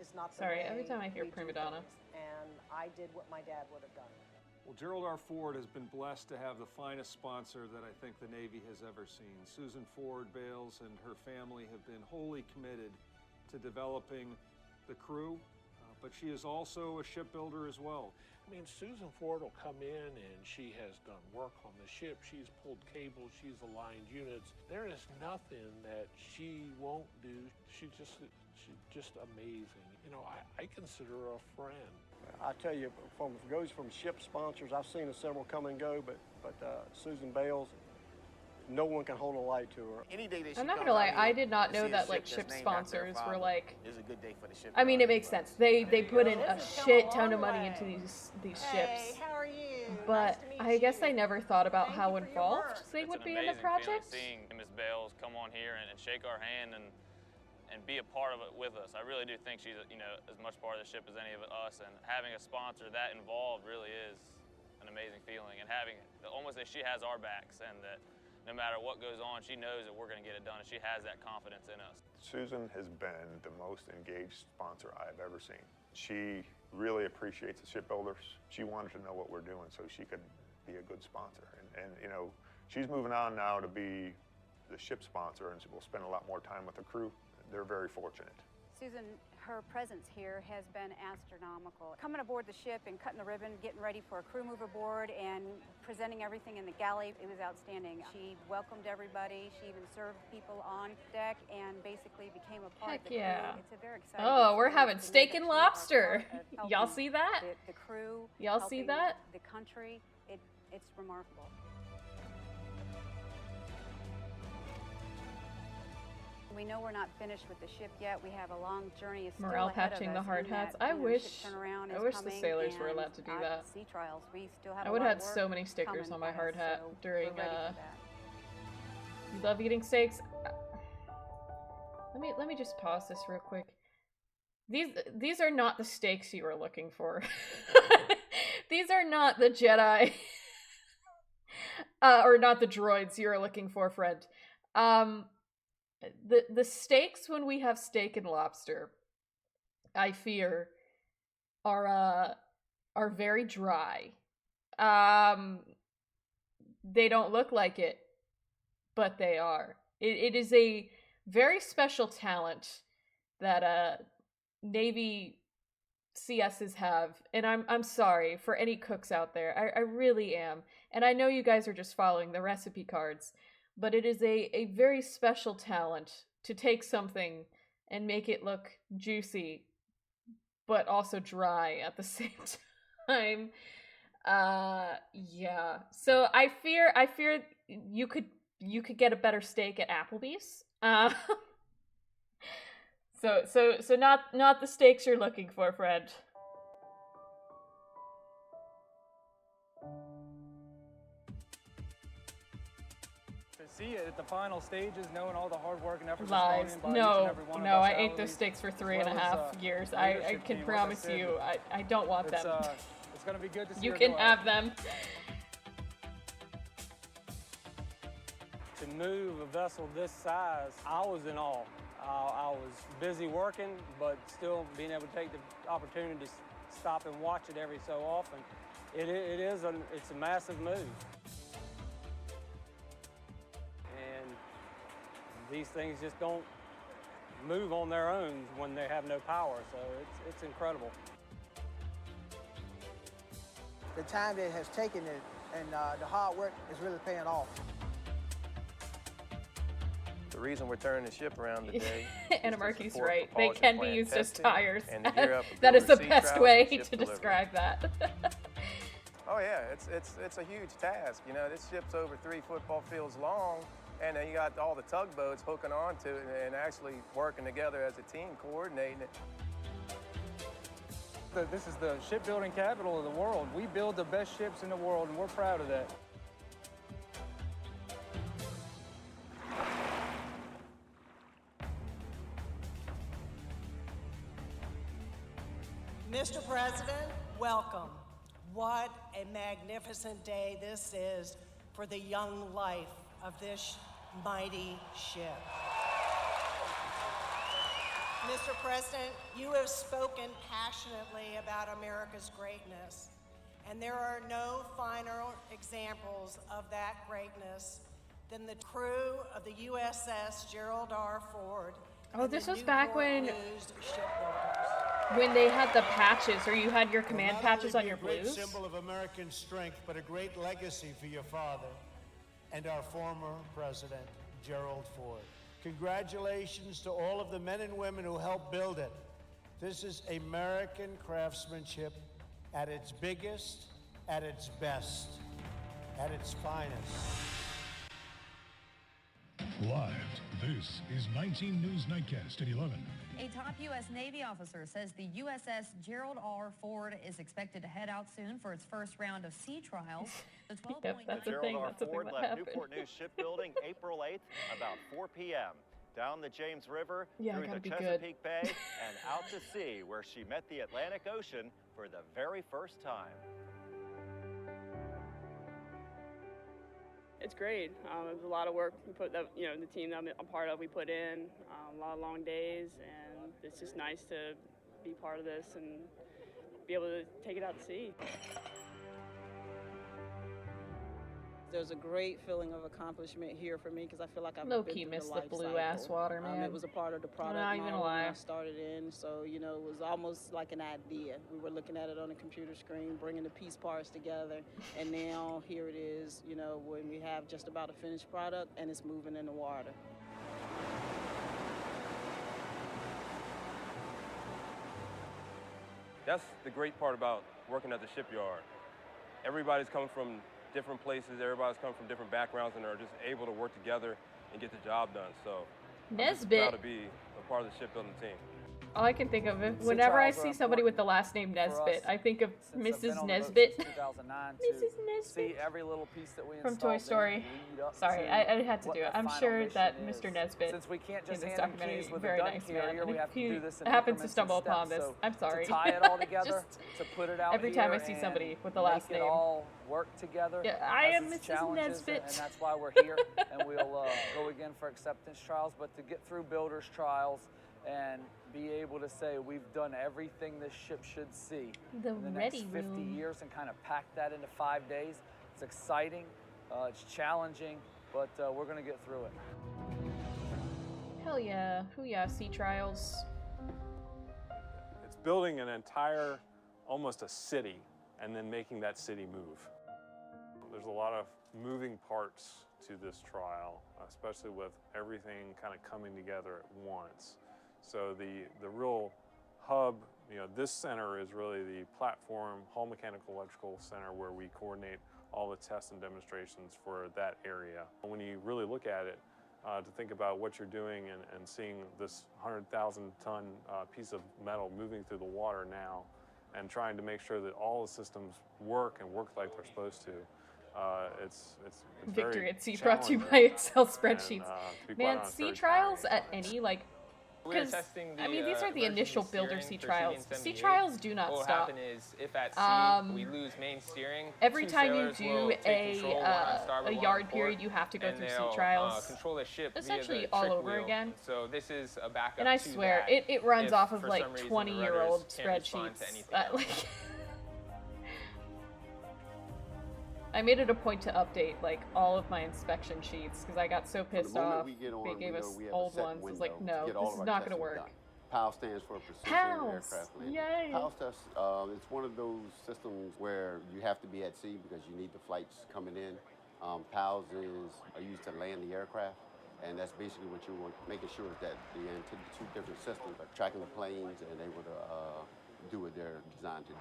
is not the Sorry, way every time I hear we prima do donna. things. And I did what my dad would have done. Well, Gerald R. Ford has been blessed to have the finest sponsor that I think the Navy has ever seen. Susan Ford Bales and her family have been wholly committed to developing the crew, but she is also a shipbuilder as well. I mean, Susan Ford will come in and she has done work on the ship. She's pulled cables, she's aligned units. There is nothing that she won't do. She's just amazing. You know, I consider her a friend. I tell you, goes from ship sponsors, I've seen several come and go, but Susan Bales, no one can hold a light to her. Any day that she I'm not comes gonna lie, out here I did not and know see a that like ship ship that's named after their sponsors were father like. is a good day for the ship. I mean, it makes sense. They put in a shit ton of money into these ships. How are you? But I guess I never thought about how involved they It's would an be in the amazing feeling project. seeing Ms. Bales come on here and shake our hand, and and be a part of it with us. I really do think she's, you know, as much part of the ship as any of us, and having a sponsor that involved really is an amazing feeling, and having almost that she has our backs, and that no matter what goes on, she knows that we're going to get it done, and she has that confidence in us. Susan has been the most engaged sponsor I've ever seen. She really appreciates the shipbuilders. She wanted to know what we're doing so she could be a good sponsor. And you know, she's moving on now to be the ship sponsor, and we'll spend a lot more time with the crew. They're very fortunate. Susan, her presence here has been astronomical. Coming aboard the ship and cutting the ribbon, getting ready for a crew move aboard, and presenting everything in the galley, it was outstanding. She welcomed everybody. She even served people on deck and basically became a part of the crew. It's a very exciting Oh, we're experience having to know steak that and you are lobster. part of Y'all helping see that? The crew. Y'all see that? The country. It's remarkable. We know we're not finished with the ship yet. We have a long journey still Morale ahead of patching us the hard in that hats. I leadership wish turnaround is the coming, sailors were and allowed to do our that. sea trials. We still have I a would lot have of had work so many stickers coming on my for hard us, hat so during we're ready for that. You love eating steaks? Let me just pause this real quick. These are not the steaks you were looking for. These are not the Jedi or not the droids you were looking for, friend. The steaks when we have steak and lobster, I fear, are very dry. They don't look like it, but they are. It is a very special talent that Navy CSs have, and I'm sorry for any cooks out there. I really am. And I know you guys are just following the recipe cards, but it is a very special talent to take something and make it look juicy, but also dry at the same time. Yeah. So I fear you could get a better steak at Applebee's. So not the steaks you're looking for, friend. To see it at the final stages, knowing all the hard work and effort Lies. that's gone in by each No, and every one no, of us I ate those hourlies, steaks for as 3.5 well as, years. the I leadership can team. promise Like I said, you, I don't want them. It's going to be good to see You her can go have out. them. To move a vessel this size, I was in awe. I was busy working, but still being able to take the opportunity to stop and watch it every so often. It's a massive move. And these things just don't move on their own when they have no power, so it's incredible. The time that it has taken it and the hard work is really paying off. The reason we're turning the ship around today Anna is to Markey's support right. They propulsion can be plant used as testing tires. and to gear up a That is the builder sea best trials way and ship to delivery. describe that. Oh yeah, it's a huge task. You know, this ship's over 3 football fields long, and then you got all the tugboats hooking onto it and actually working together as a team, coordinating it. This is the shipbuilding capital of the world. We build the best ships in the world, and we're proud of that. Mr. President, welcome. What a magnificent day this is for the young life of this mighty ship. Mr. President, you have spoken passionately about America's greatness, and there are no finer examples of that greatness than the crew of the USS Gerald R. Ford. Oh, and this the was back when Newport-News shipbuilders. when they had the patches, or you had your command patches on your A great blues. symbol of American strength, but a great legacy for your father and our former president, Gerald Ford. Congratulations to all of the men and women who helped build it. This is American craftsmanship at its biggest, at its best, at its finest. Live, this is 19 News Nightcast at 11. A top U.S. Navy officer says the USS Gerald R. Ford is expected to head out soon for its first round of sea trials. The 12-point That's the a Gerald thing. R. That's a thing Ford that left happened. Newport News Shipbuilding April 8th, about 4 p.m. down the James River, Yeah, through gotta the be good. Chesapeake Bay, and out to sea, where she met the Atlantic Ocean for the very first time. It's great. It was a lot of work. We put the team that I'm a part of, we put in a lot of long days, and it's just nice to be part of this and be able to take it out to sea. There's a great feeling of accomplishment here for me because I feel like I've Low-key been through miss the the life blue cycle. ass water, man. It was a part of the product Not even model when lie. I started in, so it was almost like an idea. We were looking at it on a computer screen, bringing the piece parts together, and now here it is. When we have just about a finished product and it's moving in the water. That's the great part about working at the shipyard. Everybody's coming from different places, everybody's coming from different backgrounds, and are just able to work together and get the job done. So I'm just Nesbitt. proud to be a part of the shipbuilding team. All I can think of, whenever I see somebody with the last name Nesbitt, I think of Mrs. Nesbitt. 2009 Mrs. to Nesbitt. see every little piece that we From installed Toy Story. lead up Sorry, to I had to what do it. the I'm final sure mission that is. Mr. Nesbitt Since we can't in just this hand them documentary keys with very a gun nice carrier, man. we And have to do this in happens to increments stumble and upon steps. this. So I'm sorry. To tie it all together, Just to put it out every time I here see and somebody with the make last it name. all work together. Yeah, I has am its Mrs. challenges, Nesbitt. and that's why we're here. And we'll go again for acceptance trials, but to get through builders trials and be able to say we've done everything this ship should see The in the ready next 50 room. years and kind of pack that into 5 days. It's exciting, it's challenging, but we're going to get through it. Hell yeah. Hoo-yah, sea trials. It's building an entire, almost a city, and then making that city move. There's a lot of moving parts to this trial, especially with everything kind of coming together at once. So the real hub, this center is really the platform, hull mechanical electrical center, where we coordinate all the tests and demonstrations for that area. When you really look at it, to think about what you're doing and seeing this 100,000 ton piece of metal moving through the water now, and trying to make sure that all the systems work and work like they're supposed to. It's Victory very at Sea brought to you by challenging. Excel spreadsheets. And, to be quite Man, honest, sea very trials at any, We're 'cause, testing the, I mean, these are the emergency initial builder steering sea for trials. Sea 78. trials do not What will stop. happen is, if at sea we lose main steering, Every two time you sailors do will take control, one on starboard, a one yard on port, period, you have to go and through sea they'll, trials. control the ship Essentially via the all trick over wheel. again. So this is a backup And I to swear, that it runs if off of for like some reason the 20-year-old rudders can't respond to spreadsheets. anything. I made it a point to update all of my inspection sheets because I got so pissed off. They gave us old ones. I was like, no, this is not going to work. PAL stands for Precision PALS. Aircraft Landing. Yay. PALS test, it's one of those systems where you have to be at sea because you need the flights coming in. PALS are used to land the aircraft, and that's basically what you want, making sure that the two different systems are tracking the planes and able to do what they're designed to do.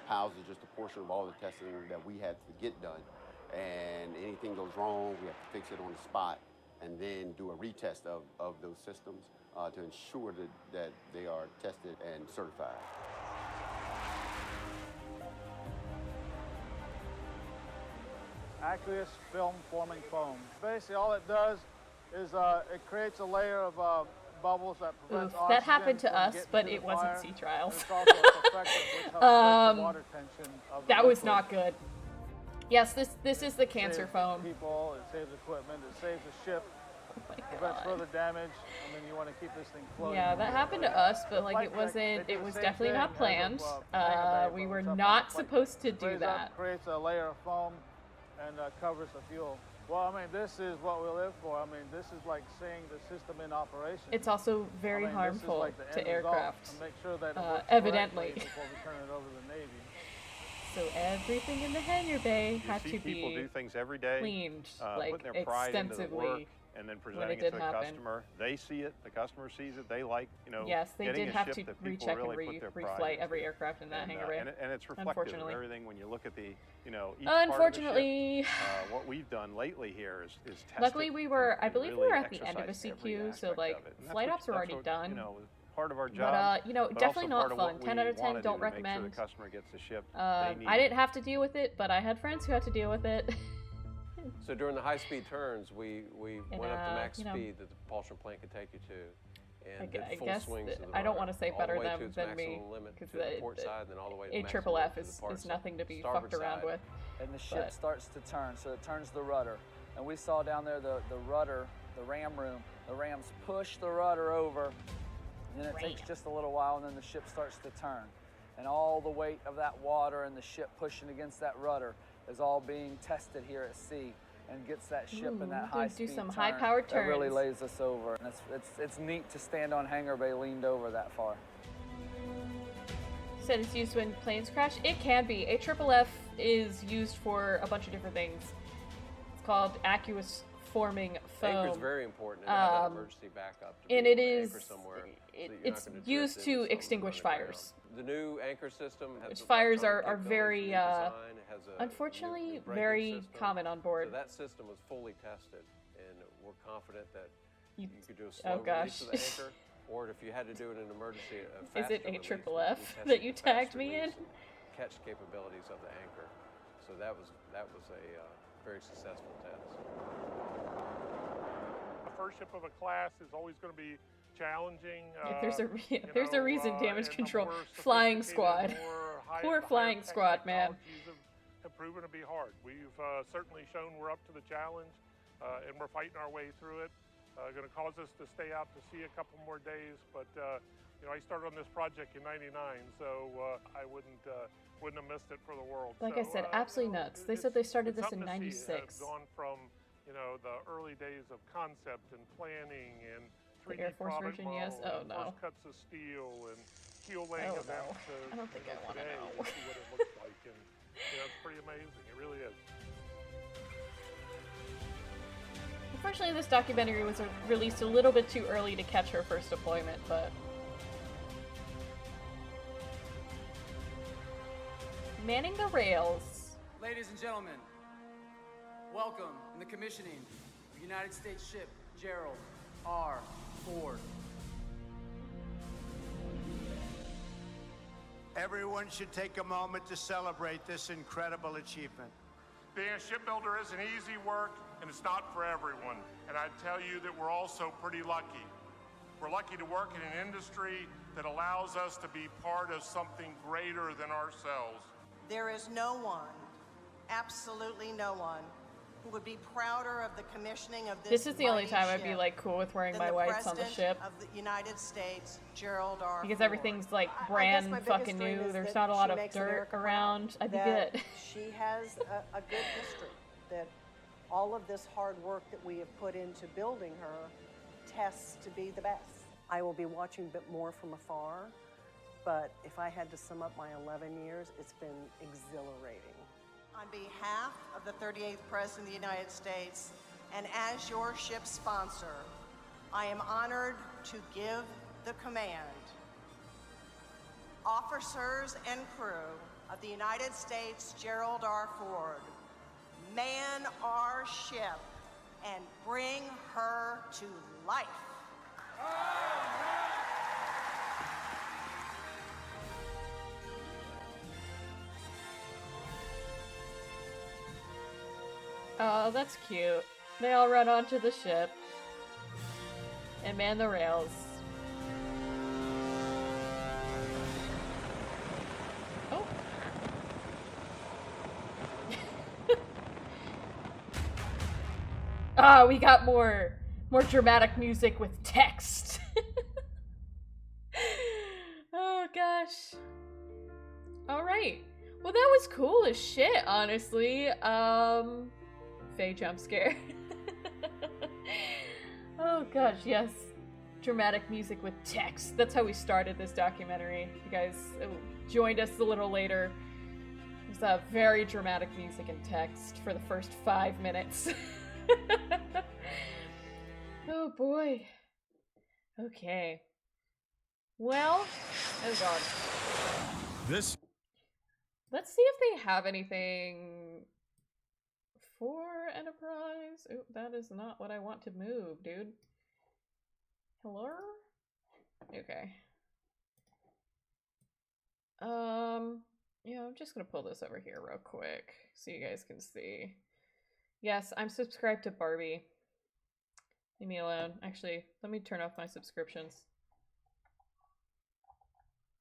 PALS is just a portion of all the testing that we had to get done, and anything goes wrong, we have to fix it on the spot, and then do a retest of those systems to ensure that they are tested and certified. Aqueous film forming foam. Basically all it does is it creates a layer of bubbles that prevents Oof, that oxygen happened to from us, getting but to it the wasn't fire. sea trials. It's also effective, which helps break the water tension of the That was liquid. not good. Yes, this is the cancer Saves foam. people, it saves equipment, it saves the ship, prevents further damage. I mean, you want to keep this thing floating. Yeah, that happened to us, but it wasn't. It was definitely not planned. We were not supposed to do that. Creates a layer of foam and covers the fuel. Well, I mean, this is what we live for. I mean, this is like seeing the system in operation. It's also very this is harmful like the to end result, aircraft. and make sure that it works Evidently. correctly before we turn it over to the Navy. So everything in the hangar bay You had see to people be do things every day, cleaned, putting their pride into the work, extensively and then when presenting it it did to the happen. customer. They see it, the customer sees it. They like, Yes, they getting did a have ship to that people recheck really and put their pride reflight into. every aircraft in that And, hangar bay. and it's reflective of Unfortunately. everything when you look at the, each Unfortunately. part of the ship. What we've done lately here is test Luckily, it we were. I and believe we really were at the end of a exercise every CQ, so aspect of it. And that's flight what- ops were that's already what, done. part of our But job. definitely also part not of fun. what 10 we out of 10. wanna Don't do to make recommend. sure the customer gets the ship they I need. didn't have to deal with it, but I had friends who had to deal with it. So during the high-speed turns, we And, went up to max you know, speed that the propulsion plant could take you to, and I did full guess swings of the I don't rudder, want to say all better the way to them its than maximum me, limit because to the port side, and then all the way to a maximum triple limit F to the is port nothing to be starboard fucked around side. with. And the ship But- starts to turn, so it turns the rudder. And we saw down there the rudder, the ram room. The rams push the rudder over, and then it takes just a little while, and then the ship starts to turn. And all the weight of that water and the ship pushing against that rudder is all being tested here at sea, and gets that ship in that Ooh, high do speed some turn. high-powered That really turns. lays us over, and it's neat to stand on hangar bay leaned over that far. Said it's used when planes crash. It can be. A triple F is used for a bunch of different things. It's called aqueous forming foam. Anchor's very important, and have that emergency backup. To And be it able to is. anchor somewhere so that you're It's not gonna drift used into to something extinguish on the ground. fires. The new anchor system has Which the fires electronic are capabilities, very, new design. It has a unfortunately, new braking very system. common on board. So that system was fully tested, and we're confident that you could do a oh slow release gosh. of the anchor, or if you had to do it in emergency, a Is faster it a release, triple we F tested that you the tagged fast me in? release catch capabilities of the anchor. So that was a very successful test. The first ship of a class is always going to be challenging. There's a reason damage control. Flying squad. Poor flying squad, man. Have proven to be hard. We've certainly shown we're up to the challenge, and we're fighting our way through it. Going to cause us to stay out to sea a couple more days, but you know, I started on this project in '99, so I wouldn't have missed it for the world. Like so, I said, absolutely nuts. They said they started this in '96. Gone from, you know, the early days of concept and planning and 3D The Air Force product version, yes. model Oh and no. first cuts of steel and keel laying Oh, events. no. I don't think I want to today, know. you see what it looks like, and you know, it's pretty amazing. It really is. Unfortunately, this documentary was released a little bit too early to catch her first deployment, but... Manning the rails. Ladies and gentlemen, welcome in the commissioning of United States ship Gerald R. Ford. Everyone should take a moment to celebrate this incredible achievement. Being a shipbuilder isn't easy work, and it's not for everyone. And I tell you that we're also pretty lucky. We're lucky to work in an industry that allows us to be part of something greater than ourselves. There is no one, absolutely no one, who would be prouder of the commissioning of This is the only mighty time I'd be ship like cool with wearing than my the whites on the President ship. of the United States, Gerald R. Because Ford. everything's like I guess brand my biggest fucking dream new. is There's that not a lot she of makes dirt America proud, around. I'd be that good. She has a good history, that all of this hard work that we have put into building her tests to be the best. I will be watching a bit more from afar, but if I had to sum up my 11 years, it's been exhilarating. On behalf of the 38th President of the United States, and as your ship sponsor, I am honored to give the command. Officers and crew of the United States Gerald R. Ford, man our ship and bring her to life. Oh, that's cute. They all run onto the ship and man the rails. Oh. Ah, we got more dramatic music with text. Oh gosh. All right. Well, that was cool as shit, honestly. Faye jump scare. Oh gosh, yes. Dramatic music with text. That's how we started this documentary. You guys joined us a little later. There's very dramatic music and text for the first 5 minutes. Oh boy. Okay. Well, oh god. This. Let's see if they have anything for Enterprise. Oh, that is not what I want to move, dude. Hello? Okay. Yeah, I'm just gonna pull this over here real quick so you guys can see. Yes, I'm subscribed to Barbie. Leave me alone. Actually, let me turn off my subscriptions.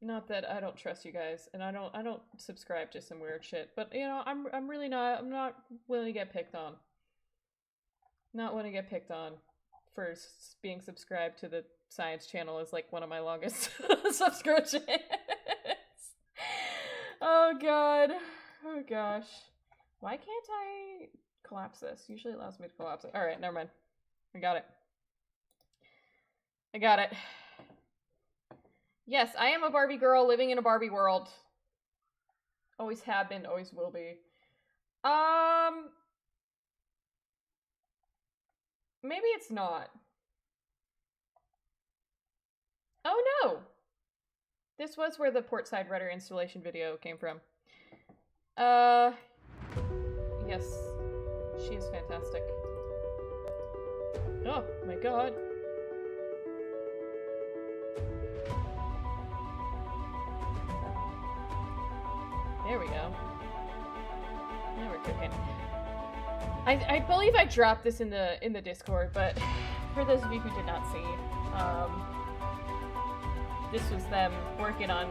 Not that I don't trust you guys, and I don't subscribe to some weird shit, but you know, I'm not willing to get picked on. Not willing to get picked on for being subscribed to the Science Channel is like one of my longest subscriptions. Oh god. Oh gosh. Why can't I collapse this? Usually it allows me to collapse it. Alright, never mind. I got it. I got it. Yes, I am a Barbie girl living in a Barbie world. Always have been, always will be. Maybe it's not. Oh no! This was where the portside rudder installation video came from. Yes. She is fantastic. Oh my god. There we go. Now we're cooking. I believe I dropped this in the Discord, but for those of you who did not see, this was them working on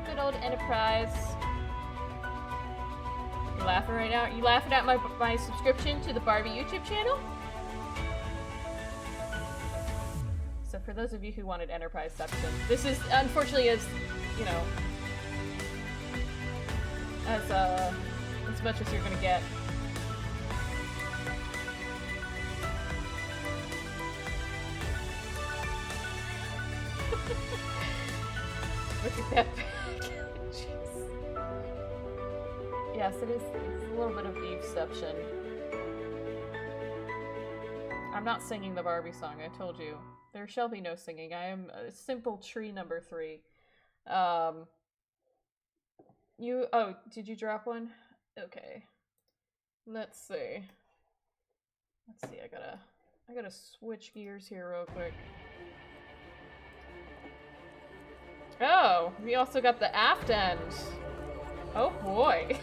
good old Enterprise. You laughing right now? You laughing at my subscription to the Barbie YouTube channel? So for those of you who wanted Enterprise substance, this is unfortunately as much as you're gonna get. Look at that bag. Jeez. Yes, it's a little bit of beefception. I'm not singing the Barbie song, I told you. There shall be no singing. I am a simple tree number 3. Oh, did you drop one? Okay. Let's see. I gotta switch gears here real quick. Oh, we also got the aft end. Oh boy.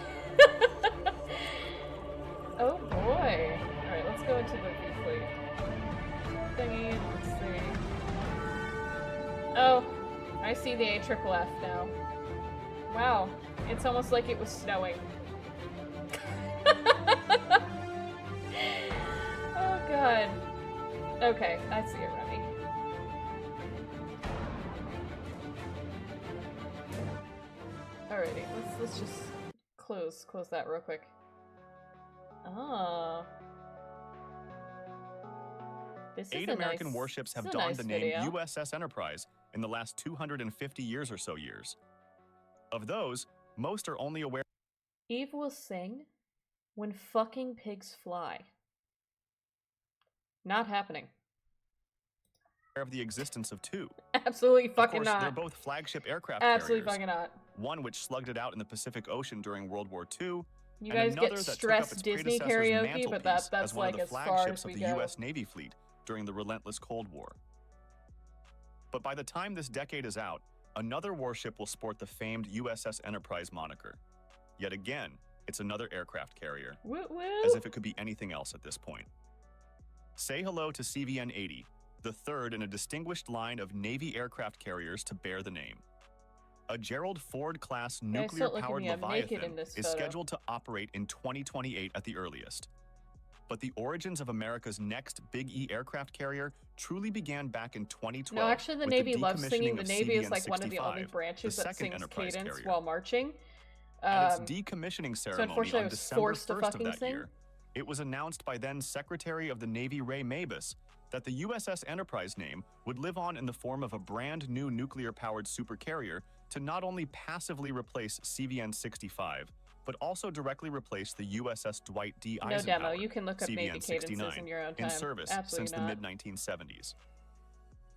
Oh boy. Alright, let's go into the VFleet thingy. Let's see. Oh, I see the AFFF now. Wow, it's almost like it was snowing. Oh god. Okay, I see it, Remy. Alrighty, let's just close that real quick. Oh. This is 8 American warships have donned the name video. USS Enterprise in the last 250 years or so years. Of those, most are only aware Eve will sing when fucking pigs fly. Not happening. of the existence of 2. Absolutely fucking of course, not. They're both flagship aircraft Absolutely carriers. fucking not. One which slugged it out in the Pacific Ocean during World War II. You guys get stressed Disney karaoke, but that's like as far as we of the go. U.S. Navy fleet during the relentless Cold War. But by the time this decade is out, another warship will sport the famed USS Enterprise moniker. Yet again, it's another aircraft carrier. Woo woo. As if it could be anything else at this point. Say hello to CVN-80, the third in a distinguished line of Navy aircraft carriers to bear the name. A Gerald Ford-class nuclear-powered Leviathan is scheduled to operate in 2028 at the earliest. But the origins of America's next Big E aircraft carrier truly began back in 2012. No, actually the Navy loves singing. The Navy is like one of the CVN-65, only branches that sings Enterprise cadence carrier. while marching. At its decommissioning ceremony unfortunately I on was December forced to 1st of fucking that sing. year, it was announced by then Secretary of the Navy Ray Mabus that the USS Enterprise name would live on in the form of a brand new nuclear-powered supercarrier to not only passively replace CVN-65, but also directly replace the USS Dwight D. No Eisenhower, demo. You can look up Navy cadences in your own time. in service Absolutely since not. the mid-1970s.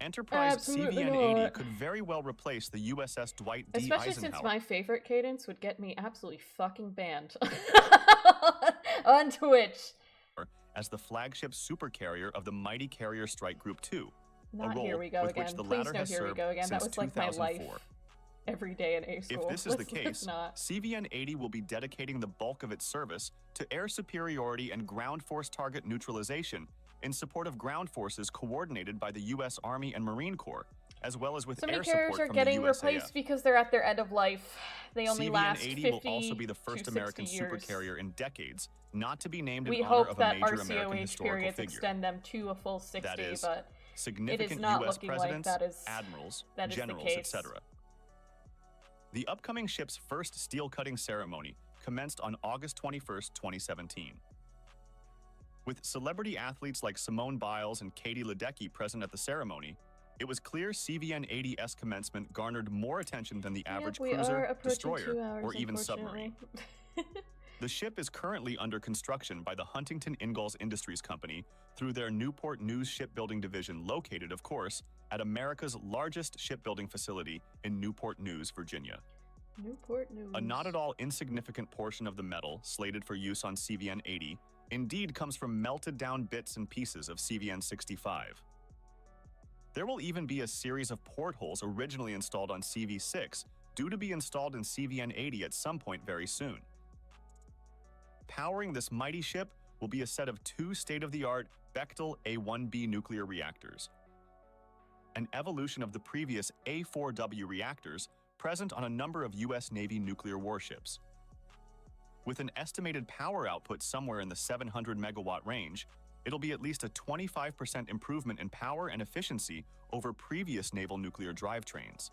Enterprise Absolutely CVN-80 not. could very well replace the USS Dwight D. Especially Eisenhower. since my favorite cadence would get me absolutely fucking banned on Twitch. As the flagship supercarrier of the mighty Carrier Strike Group 2, Not a role Here We Go with Again. which the Please latter no has Here We served Go Again. That since was like my life. 2004. every day in A school. If this is the Let's case, not. CVN-80 will be dedicating the bulk of its service to air superiority and ground force target neutralization in support of ground forces coordinated by the U.S. Army and Marine Corps, as well as with So many air carriers support are from getting the USAF. replaced because they're at their end of life. They only last 50 CVN-80 will also be the first to American 60 years. supercarrier in decades not to be named We in honor hope of a that major American RCOH historical periods figure. extend them to a full 60, That is, but significant it is not U.S. looking presidents, like that is, admirals, that is generals, the case. etc. The upcoming ship's first steel cutting ceremony commenced on August 21st, 2017. With celebrity athletes like Simone Biles and Katie Ledecky present at the ceremony, it was clear CVN-80's commencement garnered more attention than the average we are cruiser, approaching 2 destroyer, hours, or even unfortunately. submarine. The ship is currently under construction by the Huntington Ingalls Industries Company through their Newport News shipbuilding division, located, of course, at America's largest shipbuilding facility in Newport News, Virginia. Newport News. A not at all insignificant portion of the metal slated for use on CVN-80 indeed comes from melted down bits and pieces of CVN-65. There will even be a series of portholes originally installed on CV-6 due to be installed in CVN-80 at some point very soon. Powering this mighty ship will be a set of 2 state-of-the-art Bechtel A-1B nuclear reactors, an evolution of the previous A-4W reactors present on a number of U.S. Navy nuclear warships. With an estimated power output somewhere in the 700 megawatt range, it'll be at least a 25% improvement in power and efficiency over previous naval nuclear drivetrains.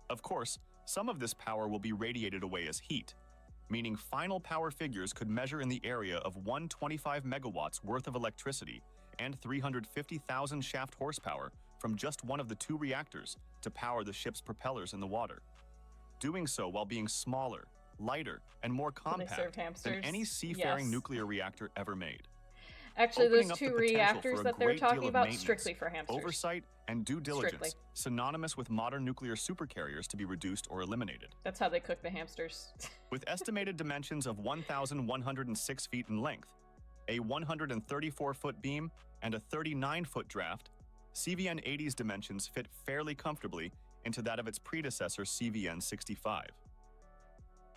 Of course, some of this power will be radiated away as heat, meaning final power figures could measure in the area of 125 megawatts worth of electricity and 350,000 shaft horsepower from just one of the 2 reactors to power the ship's propellers in the water, doing so while being smaller, lighter, and more compact than any seafaring nuclear reactor ever made. Actually, Opening those up the 2 potential reactors for a that they're great deal talking of about maintenance, strictly for hamsters. oversight, and due diligence, Strictly. synonymous with modern nuclear supercarriers to be reduced or eliminated. That's how they cook the hamsters. With estimated dimensions of 1,106 feet in length, a 134-foot beam, and a 39-foot draft, CVN-80's dimensions fit fairly comfortably into that of its predecessor CVN-65.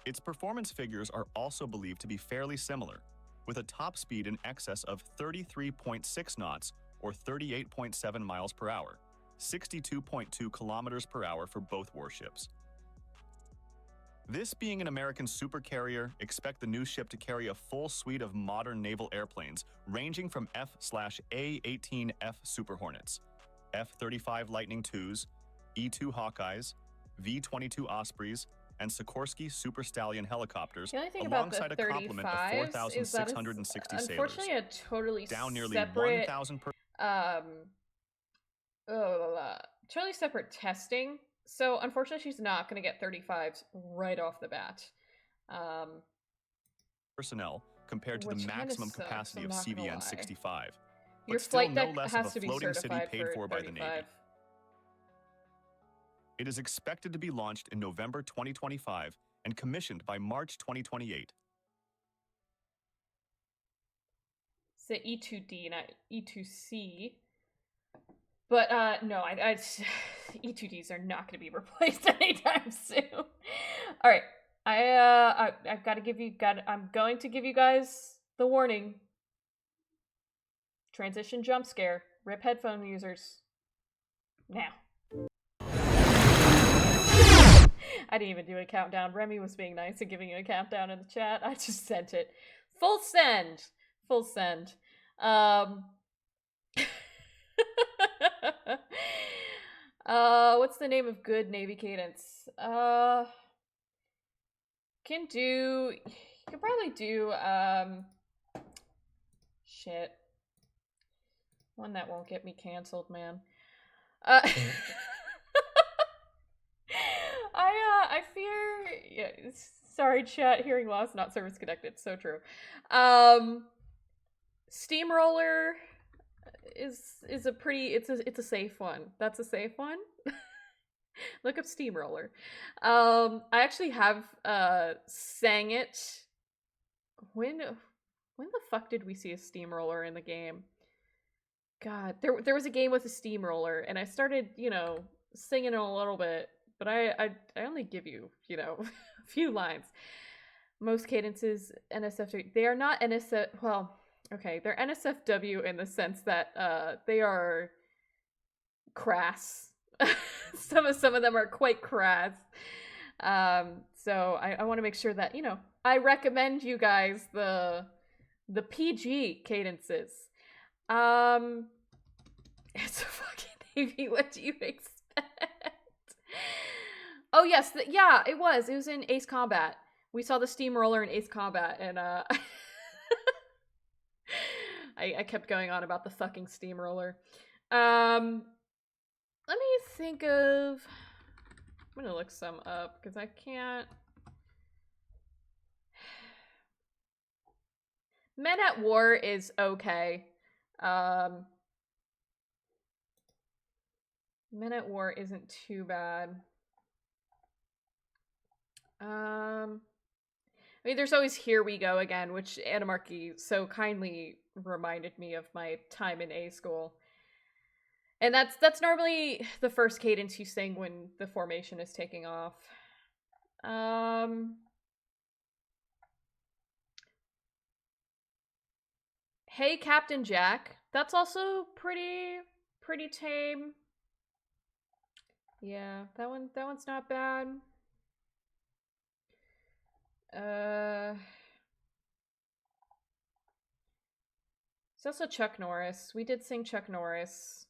Its performance figures are also believed to be fairly similar, with a top speed in excess of 33.6 knots or 38.7 miles per hour, 62.2 kilometers per hour for both warships. This being an American supercarrier, expect the new ship to carry a full suite of modern naval airplanes ranging from F/A-18F Super Hornets, F-35 Lightning IIs, E-2 Hawkeyes, V-22 Ospreys, and Sikorsky Super Stallion helicopters, The only thing about the alongside a complement of 35s is that it's 4,660 sailors. unfortunately a totally Down nearly separate 1,000 per... totally separate testing. So unfortunately, she's not going to get 35s right off the bat. personnel compared to the Which kinda maximum sucks, capacity I'm of not gonna lie. CVN-65. Your But still flight no deck less has of to a be floating city certified paid for by the 35. Navy. It is expected to be launched in November 2025 and commissioned by March 2028. It's the E2D, not E2C. But no, E2Ds are not going to be replaced anytime soon. All right, I've got to give you. I'm going to give you guys the warning. Transition jump scare. Rip headphone users. Now. I didn't even do a countdown. Remy was being nice and giving you a countdown in the chat. I just sent it. Full send. Full send. What's the name of good Navy cadence? You can probably do, shit. One that won't get me canceled, man. I fear, yeah, sorry chat, hearing loss, not service connected, so true. Steamroller is a pretty, it's a safe one. That's a safe one. Look up Steamroller. I actually have sang it. When the fuck did we see a steamroller in the game? God, there was a game with a steamroller, and I started, singing it a little bit, but I only give you, a few lines. Most cadences NSFW, they are not NSF, well, okay, they're NSFW in the sense that they are crass. some of them are quite crass. So I want to make sure that, I recommend you guys the PG cadences. It's a fucking Navy. What do you expect? Oh yes, yeah, it was in Ace Combat. We saw the steamroller in Ace Combat, and I kept going on about the fucking steamroller. Let me think of. I'm gonna look some up because I can't. Men at War is okay. Men at War isn't too bad. I mean, there's always Here We Go Again, which Animarchy so kindly reminded me of my time in A school. And that's normally the first cadence you sing when the formation is taking off. Hey Captain Jack. That's also pretty tame. Yeah, that one's not bad. It's also Chuck Norris. We did sing Chuck Norris.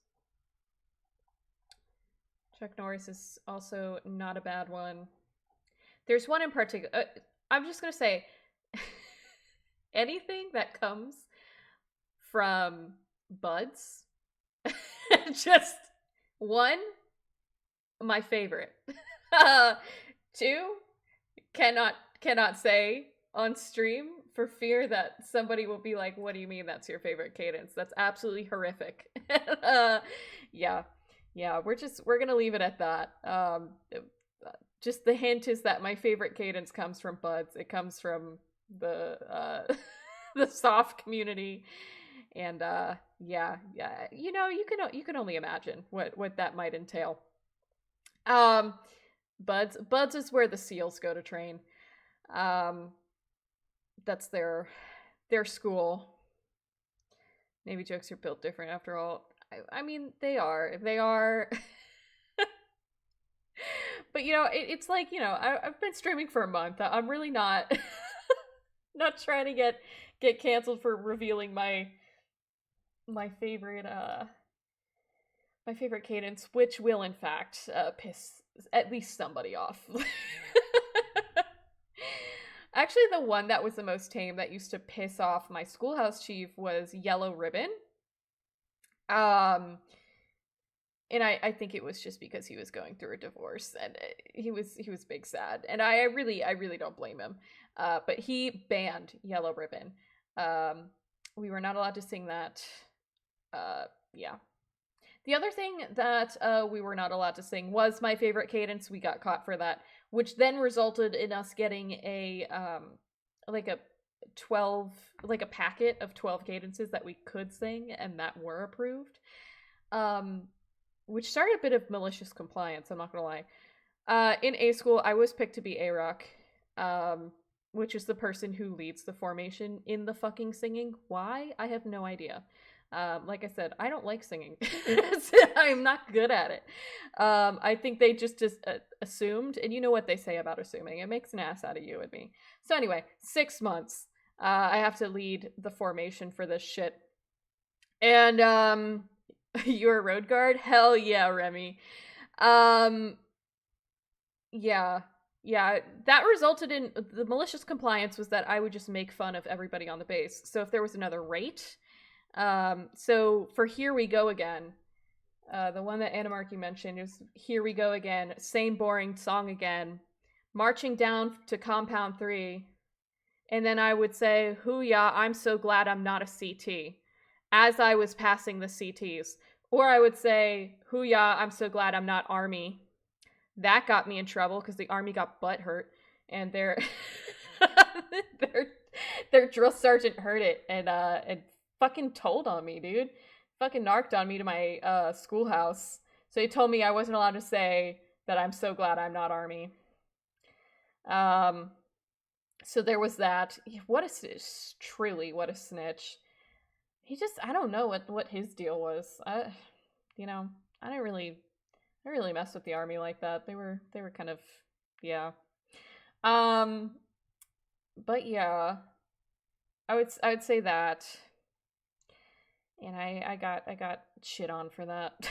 Chuck Norris is also not a bad one. There's one in particular. I'm just gonna say, anything that comes from Buds, just one, my favorite. Two, cannot say on stream for fear that somebody will be like, what do you mean that's your favorite cadence? That's absolutely horrific. Yeah, we're gonna leave it at that. Just the hint is that my favorite cadence comes from Buds. It comes from the the soft community, and yeah, you can only imagine what that might entail. Buds is where the SEALs go to train. That's their school. Navy jokes are built different after all. I mean, they are. But it's like, I've been streaming for a month. I'm really not not trying to get canceled for revealing my favorite cadence, which will in fact piss at least somebody off. Actually, the one that was the most tame that used to piss off my schoolhouse chief was Yellow Ribbon. And I think it was just because he was going through a divorce and he was big sad, and I really don't blame him. But he banned Yellow Ribbon. We were not allowed to sing that. Yeah. The other thing that we were not allowed to sing was my favorite cadence. We got caught for that, which then resulted in us getting a packet of 12 cadences that we could sing and that were approved. Which started a bit of malicious compliance, I'm not gonna lie. In A school, I was picked to be A-Rock, which is the person who leads the formation in the fucking singing. Why? I have no idea. Like I said, I don't like singing. I'm not good at it. I think they just assumed, and you know what they say about assuming. It makes an ass out of you and me. So anyway, 6 months. I have to lead the formation for this shit. And, you're a road guard? Hell yeah, Remy. Yeah, that resulted in the malicious compliance was that I would just make fun of everybody on the base. So if there was another rate, so for Here We Go Again, the one that Animarchy mentioned is Here We Go Again, same boring song again, marching down to Compound 3, and then I would say, "Hoo-yah, I'm so glad I'm not a CT," as I was passing the CTs. Or I would say, "Hoo-yah, I'm so glad I'm not Army." That got me in trouble because the Army got butthurt, and their drill sergeant heard it and fucking told on me, dude. Fucking narked on me to my schoolhouse. So he told me I wasn't allowed to say that I'm so glad I'm not Army. So there was that. What a truly what a snitch. He just, I don't know what his deal was. I didn't really mess with the Army like that. They were kind of, yeah. But yeah, I would say that. And I got shit on for that.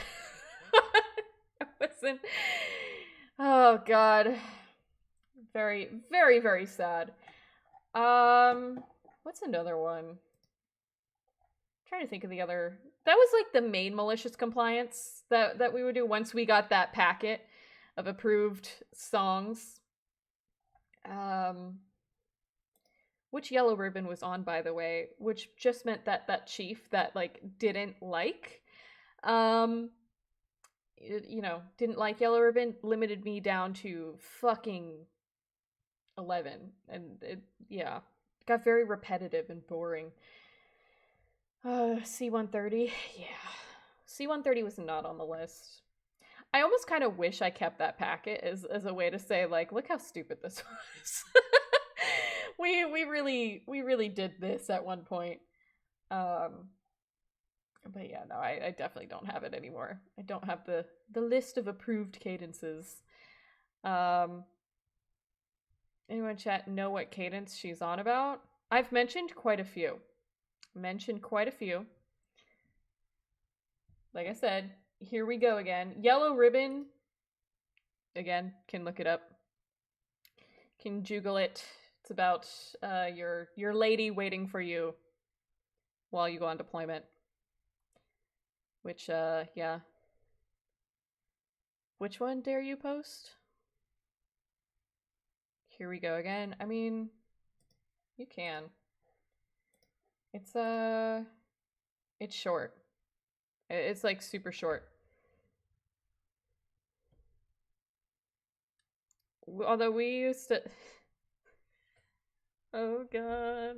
I wasn't. Oh God. Very, very, very sad. What's another one? I'm trying to think of the other. That was like the main malicious compliance that we would do once we got that packet of approved songs. Which yellow ribbon was on, by the way, which just meant that chief that like didn't like didn't like yellow ribbon limited me down to fucking 11, and it got very repetitive and boring. C-130, yeah. C-130 was not on the list. I almost kind of wish I kept that packet as a way to say, like, look how stupid this was. we really did this at one point. But yeah, no, I definitely don't have it anymore. I don't have the list of approved cadences. Anyone in chat know what cadence she's on about? I've mentioned quite a few. Like I said, here we go again. Yellow ribbon. Again, can look it up. Can Google it. It's about your lady waiting for you while you go on deployment. Which, yeah. Which one dare you post? Here we go again. I mean, you can. It's short. It's like super short. Although we used to oh god.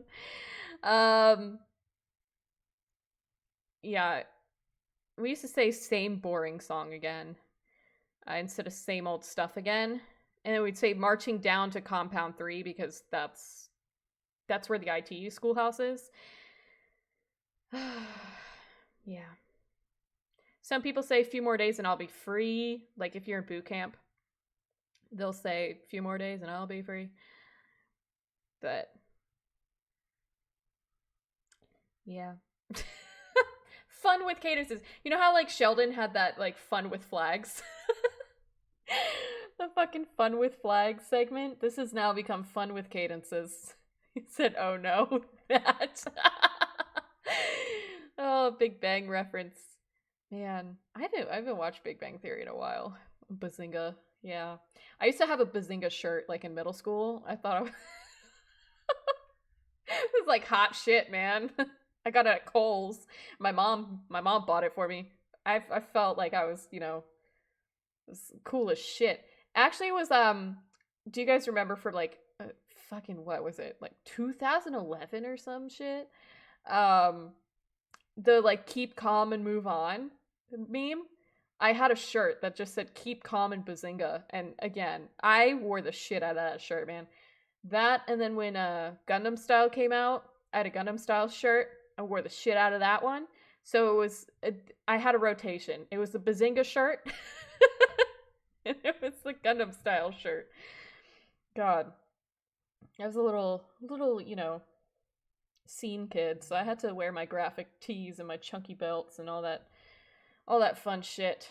Yeah. We used to say same boring song again. Instead of same old stuff again. And then we'd say marching down to Compound 3 because that's where the ITU schoolhouse is. Yeah. Some people say a few more days and I'll be free. Like if you're in boot camp, they'll say a few more days and I'll be free. But yeah. Fun with cadences. You know how like Sheldon had that like fun with flags? The fucking fun with flags segment. This has now become fun with cadences. He said, oh no, that. Oh, Big Bang reference. Man, I haven't watched Big Bang Theory in a while. Bazinga. Yeah. I used to have a Bazinga shirt like in middle school. I thought it was like hot shit, man. I got it at Kohl's. My mom bought it for me. I felt like I was, was cool as shit. Actually, it was do you guys remember for like fucking what was it? Like 2011 or some shit? The like keep calm and move on meme. I had a shirt that just said keep calm and Bazinga, and again, I wore the shit out of that shirt, man. That, and then when Gundam Style came out, I had a Gundam Style shirt. I wore the shit out of that one. So it was, I had a rotation. It was the Bazinga shirt, and it was the Gundam Style shirt. God, I was a little, scene kid, so I had to wear my graphic tees and my chunky belts and all that fun shit.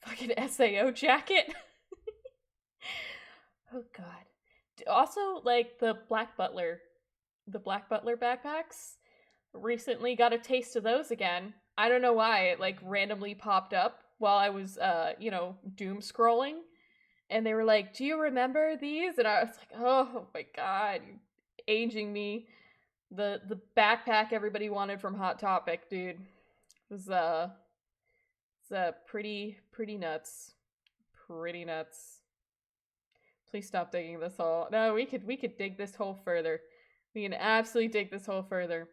Fucking SAO jacket. Oh god. Also, like the Black Butler backpacks. Recently got a taste of those again. I don't know why it like randomly popped up while I was doom scrolling, and they were like, "Do you remember these?" And I was like, "Oh my god, you're aging me." The backpack everybody wanted from Hot Topic, dude. It was pretty nuts. Pretty nuts. Please stop digging this hole. No, we could dig this hole further. We can absolutely dig this hole further.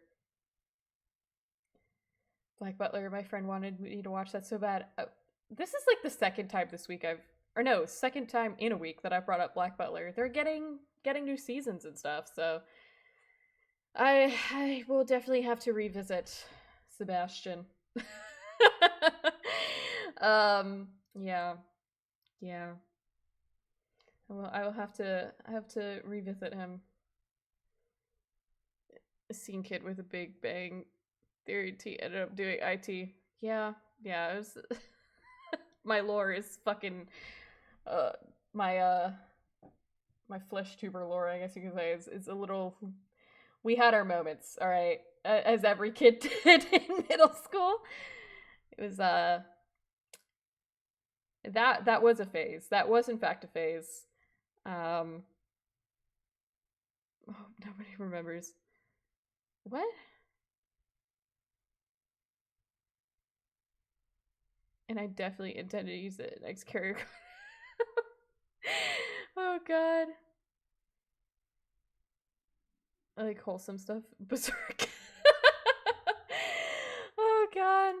Black Butler, my friend wanted me to watch that so bad. this is like the second time this week second time in a week that I brought up Black Butler. They're getting new seasons and stuff, so I will definitely have to revisit Sebastian. Yeah. I will have to revisit him. A scene kid with a Big Bang Theory ended up doing IT. Yeah, it was my lore is fucking my flesh tuber lore, I guess you could say, is a little. We had our moments, all right, as every kid did in middle school. It was that was a phase. That was in fact a phase. Oh, nobody remembers. What? And I definitely intend to use it next carrier card. Oh god. I like wholesome stuff. Berserk. Oh god.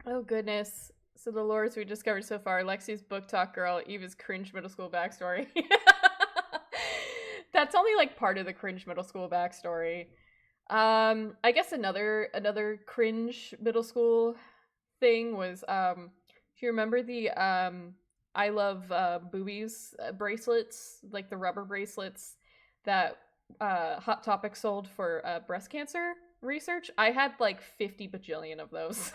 Oh goodness. So the lores we discovered so far: Lexi's book talk girl, Eva's cringe middle school backstory. That's only like part of the cringe middle school backstory. I guess another cringe middle school thing was if you remember the I love boobies bracelets, like the rubber bracelets that Hot Topic sold for breast cancer research. I had like 50 bajillion of those.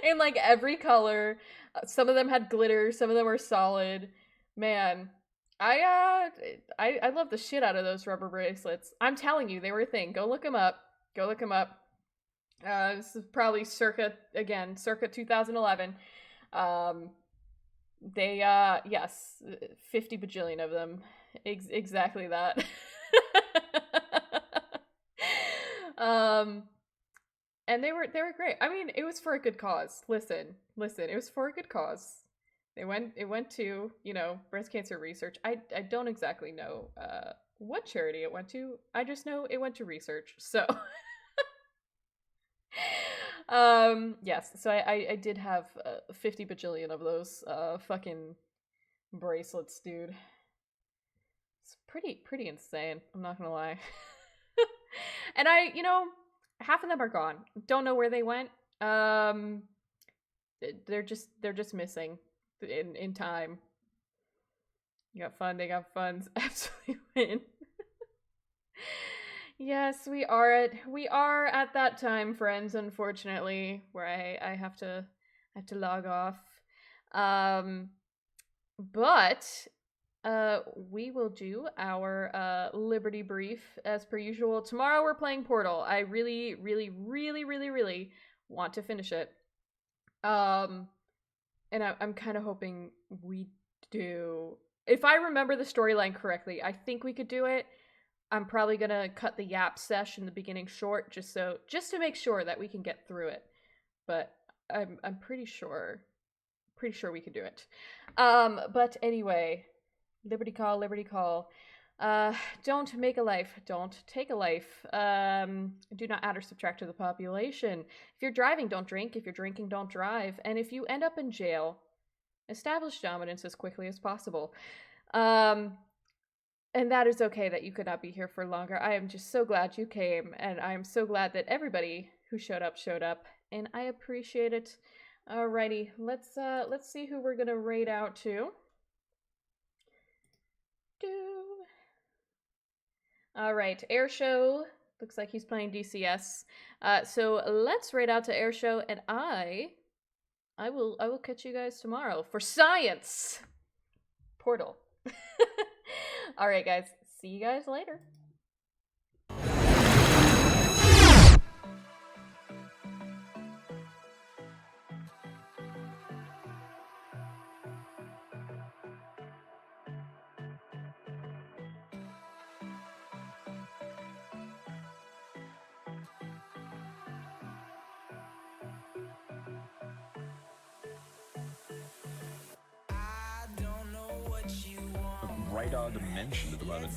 In like every color. Some of them had glitter, some of them were solid. Man, I love the shit out of those rubber bracelets. I'm telling you, they were a thing. Go look them up. This is probably circa 2011. They yes, 50 bajillion of them. Exactly that. And they were great. I mean, it was for a good cause. Listen, it was for a good cause. It went to, breast cancer research. I don't exactly know what charity it went to. I just know it went to research. So yes, so I did have 50 bajillion of those fucking bracelets, dude. It's pretty insane, I'm not gonna lie. And half of them are gone. Don't know where they went. They're just missing in time. You got fun, they got funds. Absolutely win. Yes, we are at that time, friends, unfortunately, where I have to log off. But we will do our Liberty Brief as per usual. Tomorrow we're playing Portal. I really want to finish it. And I'm kind of hoping we do. If I remember the storyline correctly, I think we could do it. I'm probably gonna cut the Yap sesh in the beginning short, just to make sure that we can get through it. But I'm pretty sure we could do it. But anyway, Liberty Call. Don't make a life, don't take a life. Do not add or subtract to the population. If you're driving, don't drink. If you're drinking, don't drive. And if you end up in jail, establish dominance as quickly as possible. And that is okay that you could not be here for longer. I am just so glad you came, and I am so glad that everybody who showed up, and I appreciate it. Alrighty, let's see who we're gonna raid out to. Alright, Airshow. Looks like he's playing DCS. So let's raid out to Airshow, and I will catch you guys tomorrow for science. Portal. Alright guys, see you guys later. Radar dimension at the moment.